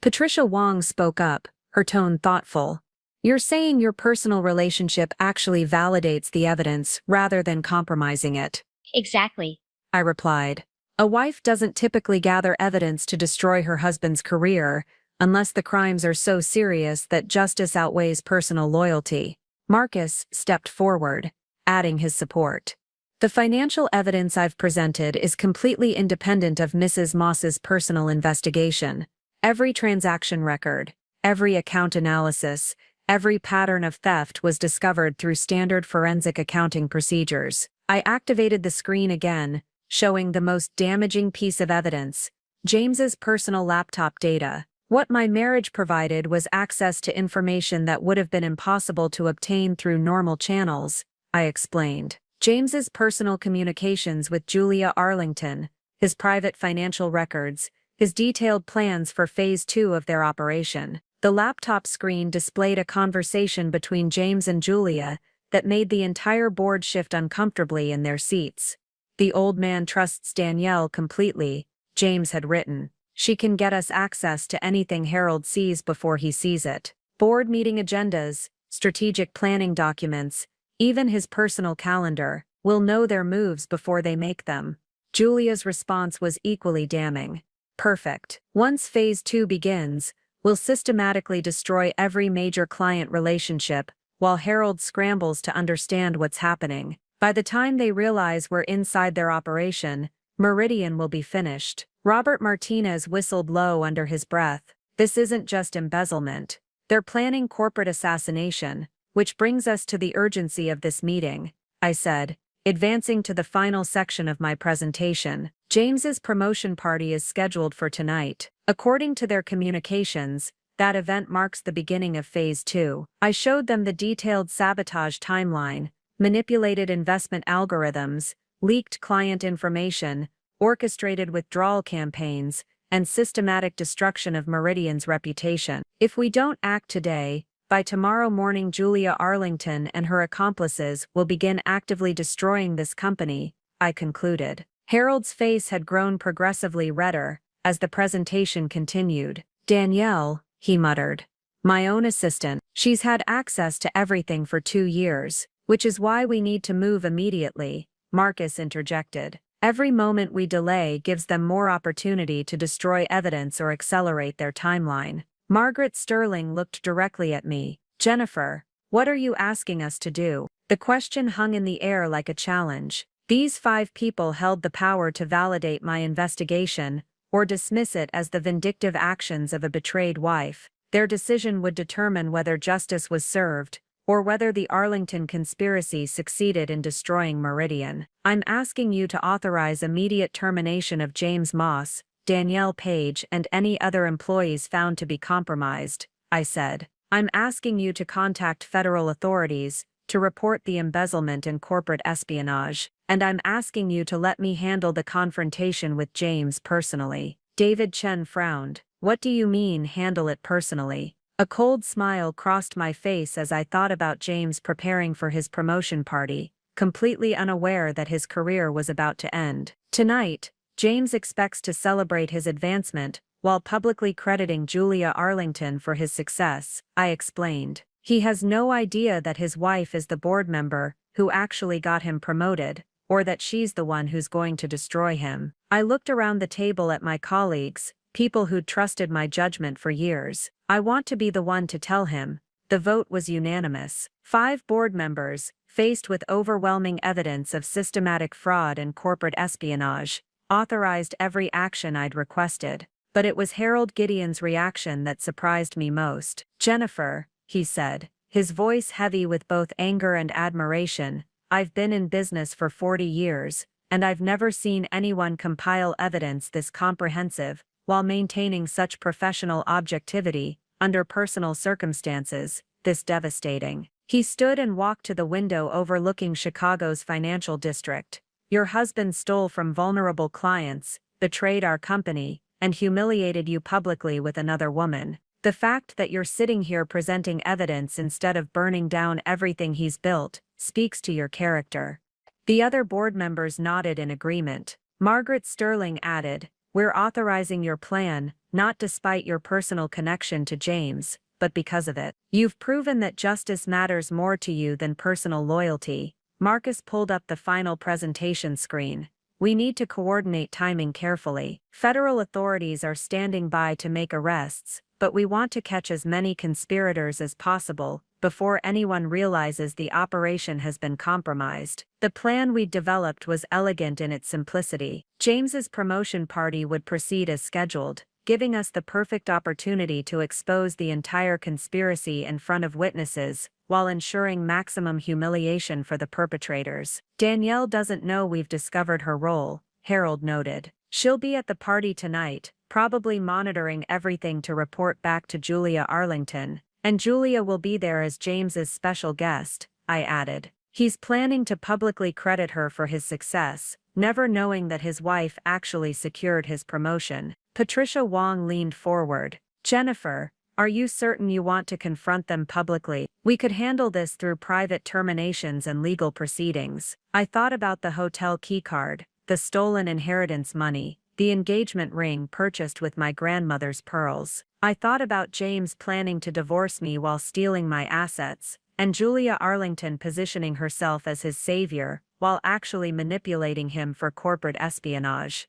Patricia Wong spoke up, her tone thoughtful. You're saying your personal relationship actually validates the evidence rather than compromising it. Exactly. I replied. A wife doesn't typically gather evidence to destroy her husband's career, unless the crimes are so serious that justice outweighs personal loyalty. Marcus stepped forward, adding his support. The financial evidence I've presented is completely independent of Mrs. Moss's personal investigation. Every transaction record, every account analysis, every pattern of theft was discovered through standard forensic accounting procedures. I activated the screen again, showing the most damaging piece of evidence, James's personal laptop data. What my marriage provided was access to information that would have been impossible to obtain through normal channels, I explained. James's personal communications with Julia Arlington, his private financial records, his detailed plans for Phase 2 of their operation. The laptop screen displayed a conversation between James and Julia that made the entire board shift uncomfortably in their seats. The old man trusts Danielle completely, James had written. She can get us access to anything Harold sees before he sees it. Board meeting agendas, strategic planning documents, even his personal calendar. We'll know their moves before they make them. Julia's response was equally damning. Perfect. Once Phase 2 begins, we'll systematically destroy every major client relationship, while Harold scrambles to understand what's happening. By the time they realize we're inside their operation, Meridian will be finished. Robert Martinez whistled low under his breath. This isn't just embezzlement. They're planning corporate assassination, which brings us to the urgency of this meeting, I said, advancing to the final section of my presentation. James's promotion party is scheduled for tonight. According to their communications, that event marks the beginning of Phase 2. I showed them the detailed sabotage timeline, manipulated investment algorithms, leaked client information, orchestrated withdrawal campaigns, and systematic destruction of Meridian's reputation. If we don't act today, by tomorrow morning Julia Arlington and her accomplices will begin actively destroying this company, I concluded. Harold's face had grown progressively redder as the presentation continued. Danielle, he muttered. My own assistant. She's had access to everything for 2 years, which is why we need to move immediately, Marcus interjected. Every moment we delay gives them more opportunity to destroy evidence or accelerate their timeline. Margaret Sterling looked directly at me. Jennifer, what are you asking us to do? The question hung in the air like a challenge. These 5 people held the power to validate my investigation, or dismiss it as the vindictive actions of a betrayed wife. Their decision would determine whether justice was served, or whether the Arlington conspiracy succeeded in destroying Meridian. I'm asking you to authorize immediate termination of James Moss, Danielle Page, and any other employees found to be compromised, I said. I'm asking you to contact federal authorities to report the embezzlement and corporate espionage, and I'm asking you to let me handle the confrontation with James personally. David Chen frowned. What do you mean, handle it personally? A cold smile crossed my face as I thought about James preparing for his promotion party, completely unaware that his career was about to end. Tonight, James expects to celebrate his advancement while publicly crediting Julia Arlington for his success, I explained. He has no idea that his wife is the board member who actually got him promoted, or that she's the one who's going to destroy him. I looked around the table at my colleagues, people who'd trusted my judgment for years. I want to be the one to tell him. The vote was unanimous. 5 board members, faced with overwhelming evidence of systematic fraud and corporate espionage, authorized every action I'd requested. but it was Harold Gideon's reaction that surprised me most. "Jennifer," he said, his voice heavy with both anger and admiration, "I've been in business for 40 years, and I've never seen anyone compile evidence this comprehensive, while maintaining such professional objectivity, under personal circumstances, this devastating." He stood and walked to the window overlooking Chicago's financial district. "Your husband stole from vulnerable clients, betrayed our company, and humiliated you publicly with another woman. The fact that you're sitting here presenting evidence instead of burning down everything he's built speaks to your character." The other board members nodded in agreement. Margaret Sterling added, "We're authorizing your plan, not despite your personal connection to James, but because of it. You've proven that justice matters more to you than personal loyalty." Marcus pulled up the final presentation screen. "We need to coordinate timing carefully. Federal authorities are standing by to make arrests, but we want to catch as many conspirators as possible before anyone realizes the operation has been compromised." The plan we'd developed was elegant in its simplicity. James's promotion party would proceed as scheduled, giving us the perfect opportunity to expose the entire conspiracy in front of witnesses, while ensuring maximum humiliation for the perpetrators. "Danielle doesn't know we've discovered her role," Harold noted. "She'll be at the party tonight, probably monitoring everything to report back to Julia Arlington. And Julia will be there as James's special guest," I added. "He's planning to publicly credit her for his success, never knowing that his wife actually secured his promotion." Patricia Wong leaned forward. "Jennifer, are you certain you want to confront them publicly? We could handle this through private terminations and legal proceedings." I thought about the hotel keycard, the stolen inheritance money, the engagement ring purchased with my grandmother's pearls. I thought about James planning to divorce me while stealing my assets, and Julia Arlington positioning herself as his savior, while actually manipulating him for corporate espionage.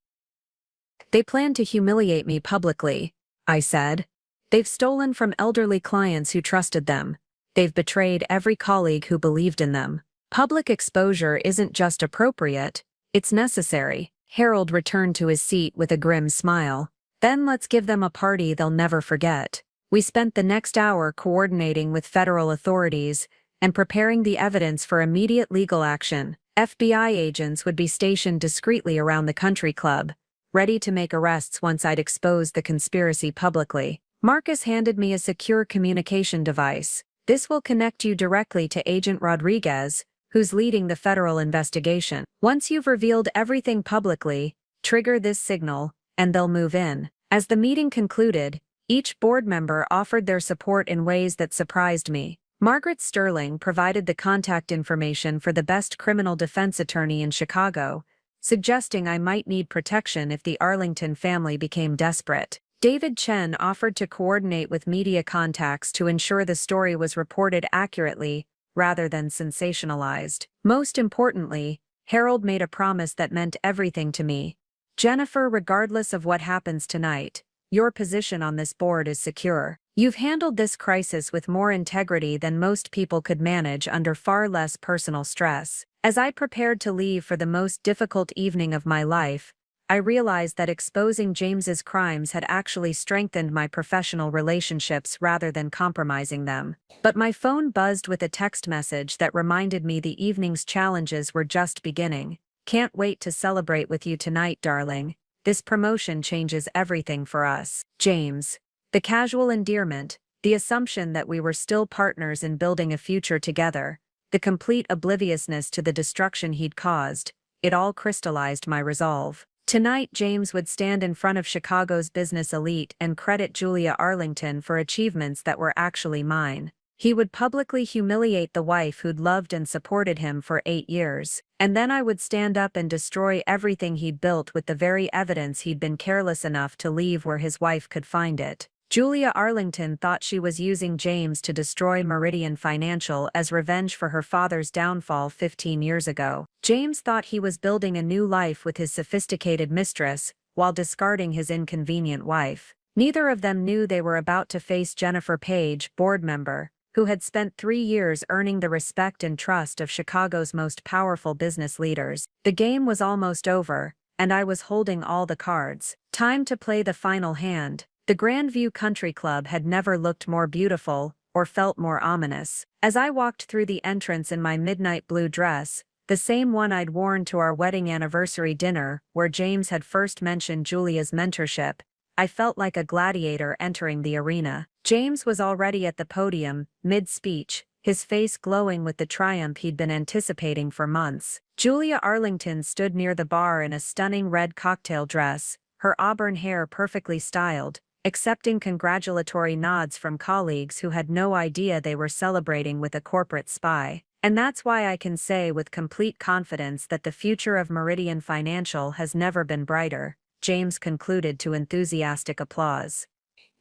"They plan to humiliate me publicly," I said. "They've stolen from elderly clients who trusted them. They've betrayed every colleague who believed in them. Public exposure isn't just appropriate, it's necessary." Harold returned to his seat with a grim smile. "Then let's give them a party they'll never forget." We spent the next hour coordinating with federal authorities and preparing the evidence for immediate legal action. FBI agents would be stationed discreetly around the country club, ready to make arrests once I'd exposed the conspiracy publicly. Marcus handed me a secure communication device. "This will connect you directly to Agent Rodriguez, who's leading the federal investigation. Once you've revealed everything publicly, trigger this signal, and they'll move in." As the meeting concluded, each board member offered their support in ways that surprised me. Margaret Sterling provided the contact information for the best criminal defense attorney in Chicago, suggesting I might need protection if the Arlington family became desperate. David Chen offered to coordinate with media contacts to ensure the story was reported accurately, rather than sensationalized. Most importantly, Harold made a promise that meant everything to me. "Jennifer, regardless of what happens tonight, your position on this board is secure. You've handled this crisis with more integrity than most people could manage under far less personal stress." As I prepared to leave for the most difficult evening of my life, I realized that exposing James's crimes had actually strengthened my professional relationships rather than compromising them. But my phone buzzed with a text message that reminded me the evening's challenges were just beginning. "Can't wait to celebrate with you tonight, darling. This promotion changes everything for us. James." The casual endearment, the assumption that we were still partners in building a future together, the complete obliviousness to the destruction he'd caused, it all crystallized my resolve. Tonight James would stand in front of Chicago's business elite and credit Julia Arlington for achievements that were actually mine. He would publicly humiliate the wife who'd loved and supported him for 8 years, and then I would stand up and destroy everything he'd built with the very evidence he'd been careless enough to leave where his wife could find it. Julia Arlington thought she was using James to destroy Meridian Financial as revenge for her father's downfall 15 years ago. James thought he was building a new life with his sophisticated mistress, while discarding his inconvenient wife. Neither of them knew they were about to face Jennifer Page, board member, who had spent 3 years earning the respect and trust of Chicago's most powerful business leaders. The game was almost over, and I was holding all the cards. Time to play the final hand. The Grandview Country Club had never looked more beautiful or felt more ominous. As I walked through the entrance in my midnight blue dress, the same one I'd worn to our wedding anniversary dinner, where James had first mentioned Julia's mentorship, I felt like a gladiator entering the arena. James was already at the podium, mid-speech, his face glowing with the triumph he'd been anticipating for months. Julia Arlington stood near the bar in a stunning red cocktail dress, her auburn hair perfectly styled, accepting congratulatory nods from colleagues who had no idea they were celebrating with a corporate spy. And that's why I can say with complete confidence that the future of Meridian Financial has never been brighter, James concluded to enthusiastic applause.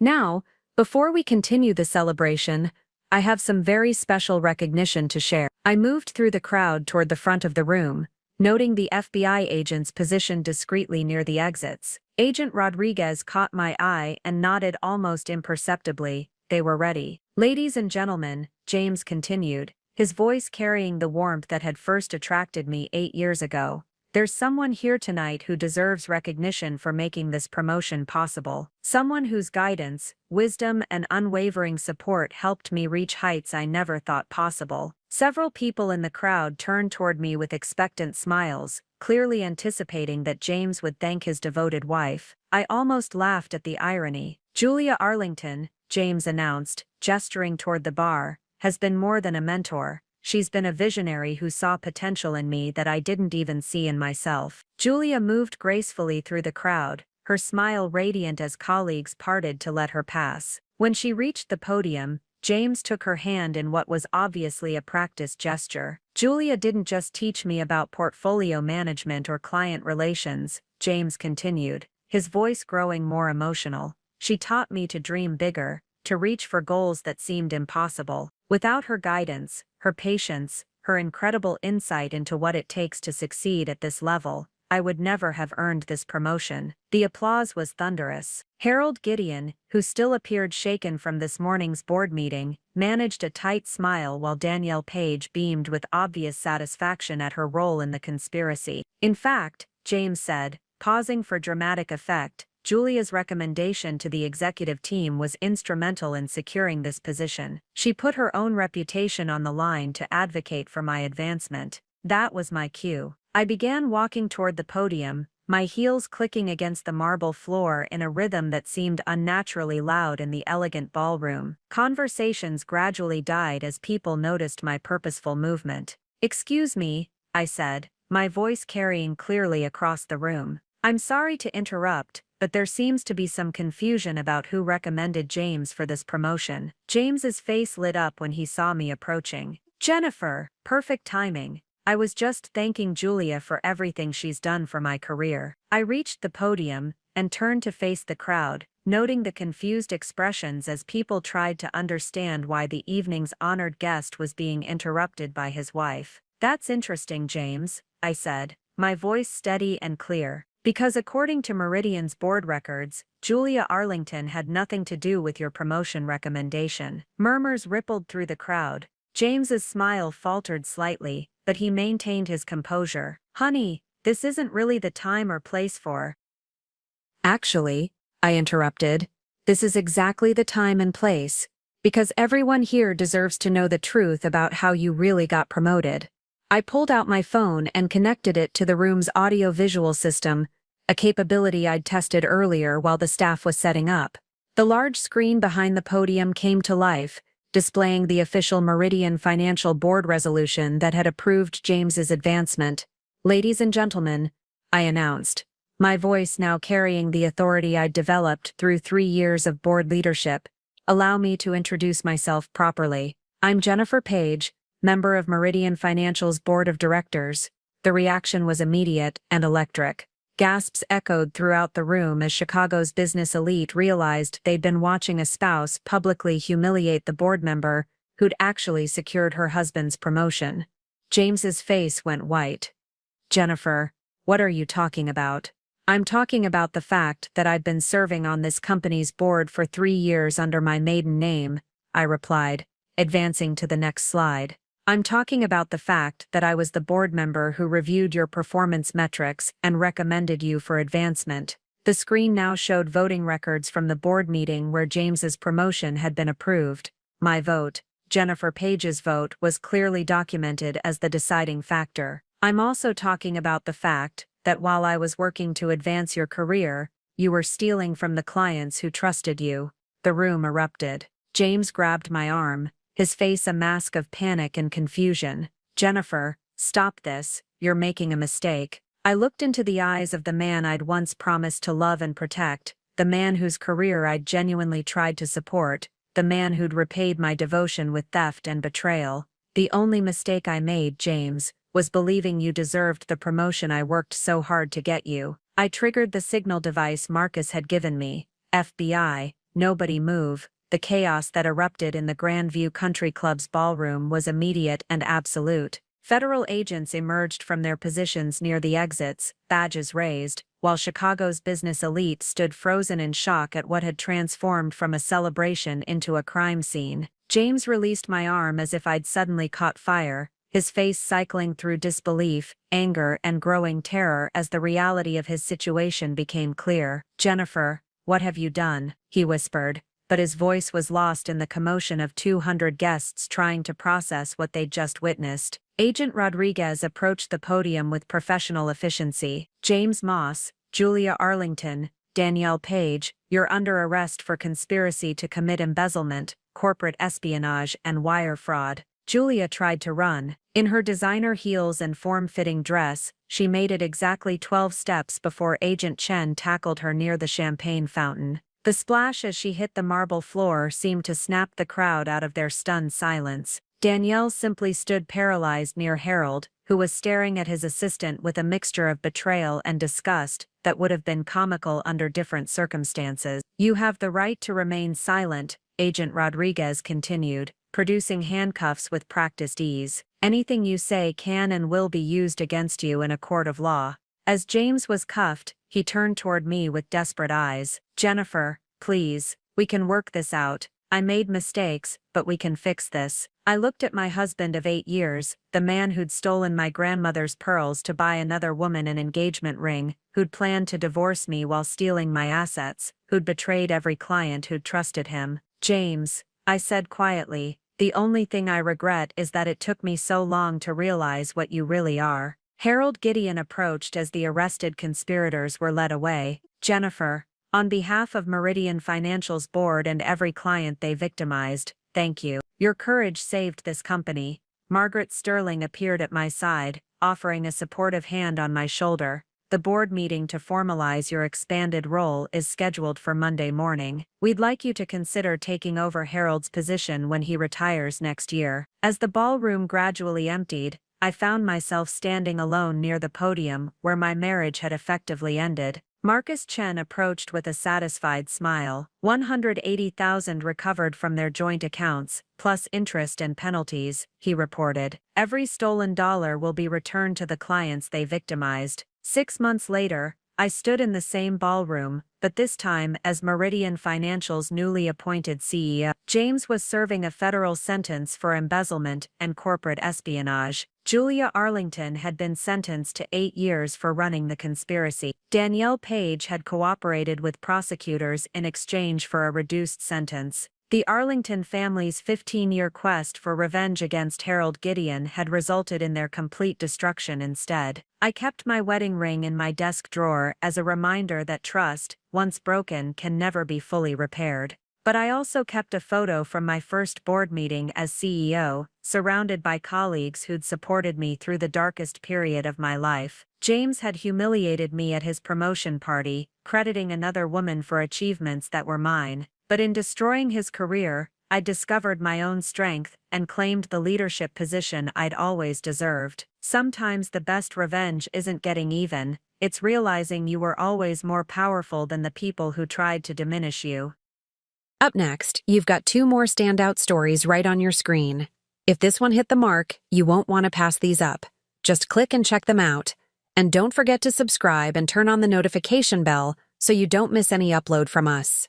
Now, before we continue the celebration, I have some very special recognition to share. I moved through the crowd toward the front of the room, noting the FBI agents positioned discreetly near the exits. Agent Rodriguez caught my eye and nodded almost imperceptibly. They were ready. "Ladies and gentlemen," James continued, his voice carrying the warmth that had first attracted me 8 years ago. "There's someone here tonight who deserves recognition for making this promotion possible. Someone whose guidance, wisdom, and unwavering support helped me reach heights I never thought possible." Several people in the crowd turned toward me with expectant smiles, clearly anticipating that James would thank his devoted wife. I almost laughed at the irony. "Julia Arlington," James announced, gesturing toward the bar, "has been more than a mentor. She's been a visionary who saw potential in me that I didn't even see in myself." Julia moved gracefully through the crowd, her smile radiant as colleagues parted to let her pass. When she reached the podium, James took her hand in what was obviously a practiced gesture. "Julia didn't just teach me about portfolio management or client relations," James continued, his voice growing more emotional. "She taught me to dream bigger, to reach for goals that seemed impossible. Without her guidance, her patience, her incredible insight into what it takes to succeed at this level, I would never have earned this promotion." The applause was thunderous. Harold Gideon, who still appeared shaken from this morning's board meeting, managed a tight smile while Danielle Page beamed with obvious satisfaction at her role in the conspiracy. "In fact," James said, pausing for dramatic effect, "Julia's recommendation to the executive team was instrumental in securing this position. She put her own reputation on the line to advocate for my advancement. That was my cue." I began walking toward the podium, my heels clicking against the marble floor in a rhythm that seemed unnaturally loud in the elegant ballroom. Conversations gradually died as people noticed my purposeful movement. "Excuse me," I said, my voice carrying clearly across the room. "I'm sorry to interrupt, but there seems to be some confusion about who recommended James for this promotion." James's face lit up when he saw me approaching. "Jennifer, perfect timing. I was just thanking Julia for everything she's done for my career." I reached the podium and turned to face the crowd, noting the confused expressions as people tried to understand why the evening's honored guest was being interrupted by his wife. "That's interesting, James," I said, my voice steady and clear. "Because according to Meridian's board records, Julia Arlington had nothing to do with your promotion recommendation." Murmurs rippled through the crowd. James's smile faltered slightly, but he maintained his composure. "Honey, this isn't really the time or place for—" "Actually," I interrupted, "this is exactly the time and place, because everyone here deserves to know the truth about how you really got promoted." I pulled out my phone and connected it to the room's audio-visual system, a capability I'd tested earlier while the staff was setting up. The large screen behind the podium came to life, displaying the official Meridian Financial Board resolution that had approved James's advancement. "Ladies and gentlemen," I announced, my voice now carrying the authority I'd developed through 3 years of board leadership, "allow me to introduce myself properly. I'm Jennifer Page, member of Meridian Financial's Board of Directors." The reaction was immediate and electric. Gasps echoed throughout the room as Chicago's business elite realized they'd been watching a spouse publicly humiliate the board member who'd actually secured her husband's promotion. James's face went white. "Jennifer, what are you talking about?" "I'm talking about the fact that I've been serving on this company's board for 3 years under my maiden name," I replied, advancing to the next slide. "I'm talking about the fact that I was the board member who reviewed your performance metrics and recommended you for advancement." The screen now showed voting records from the board meeting where James's promotion had been approved. My vote, Jennifer Page's vote, was clearly documented as the deciding factor. I'm also talking about the fact that while I was working to advance your career, you were stealing from the clients who trusted you. The room erupted. James grabbed my arm, his face a mask of panic and confusion. Jennifer, stop this, you're making a mistake. I looked into the eyes of the man I'd once promised to love and protect, the man whose career I'd genuinely tried to support, the man who'd repaid my devotion with theft and betrayal. The only mistake I made, James, was believing you deserved the promotion I worked so hard to get you. I triggered the signal device Marcus had given me. FBI, nobody move. The chaos that erupted in the Grandview Country Club's ballroom was immediate and absolute. Federal agents emerged from their positions near the exits, badges raised, while Chicago's business elite stood frozen in shock at what had transformed from a celebration into a crime scene. James released my arm as if I'd suddenly caught fire, his face cycling through disbelief, anger, and growing terror as the reality of his situation became clear. Jennifer, what have you done? He whispered, but his voice was lost in the commotion of 200 guests trying to process what they'd just witnessed. Agent Rodriguez approached the podium with professional efficiency. James Moss, Julia Arlington, Danielle Page, you're under arrest for conspiracy to commit embezzlement, corporate espionage, and wire fraud. Julia tried to run. In her designer heels and form-fitting dress, she made it exactly 12 steps before Agent Chen tackled her near the champagne fountain. The splash as she hit the marble floor seemed to snap the crowd out of their stunned silence. Danielle simply stood paralyzed near Harold, who was staring at his assistant with a mixture of betrayal and disgust that would have been comical under different circumstances. You have the right to remain silent, Agent Rodriguez continued, producing handcuffs with practiced ease. Anything you say can and will be used against you in a court of law. As James was cuffed, he turned toward me with desperate eyes. Jennifer, please, we can work this out. I made mistakes, but we can fix this. I looked at my husband of 8 years, the man who'd stolen my grandmother's pearls to buy another woman an engagement ring, who'd planned to divorce me while stealing my assets, who'd betrayed every client who'd trusted him. James, I said quietly, the only thing I regret is that it took me so long to realize what you really are. Harold Gideon approached as the arrested conspirators were led away. Jennifer, on behalf of Meridian Financial's board and every client they victimized, thank you. Your courage saved this company. Margaret Sterling appeared at my side, offering a supportive hand on my shoulder. The board meeting to formalize your expanded role is scheduled for Monday morning. We'd like you to consider taking over Harold's position when he retires next year. As the ballroom gradually emptied, I found myself standing alone near the podium where my marriage had effectively ended. Marcus Chen approached with a satisfied smile. 180,000 recovered from their joint accounts, plus interest and penalties, he reported. Every stolen dollar will be returned to the clients they victimized. 6 months later, I stood in the same ballroom, but this time as Meridian Financial's newly appointed CEO. James was serving a federal sentence for embezzlement and corporate espionage. Julia Arlington had been sentenced to 8 years for running the conspiracy. Danielle Page had cooperated with prosecutors in exchange for a reduced sentence. The Arlington family's 15-year quest for revenge against Harold Gideon had resulted in their complete destruction instead. I kept my wedding ring in my desk drawer as a reminder that trust, once broken, can never be fully repaired. But I also kept a photo from my first board meeting as CEO, surrounded by colleagues who'd supported me through the darkest period of my life. James had humiliated me at his promotion party, crediting another woman for achievements that were mine. But in destroying his career, I discovered my own strength and claimed the leadership position I'd always deserved. Sometimes the best revenge isn't getting even, it's realizing you were always more powerful than the people who tried to diminish you. Up next, you've got 2 more standout stories right on your screen. If this one hit the mark, you won't want to pass these up. Just click and check them out. And don't forget to subscribe and turn on the notification bell so you don't miss any upload from us.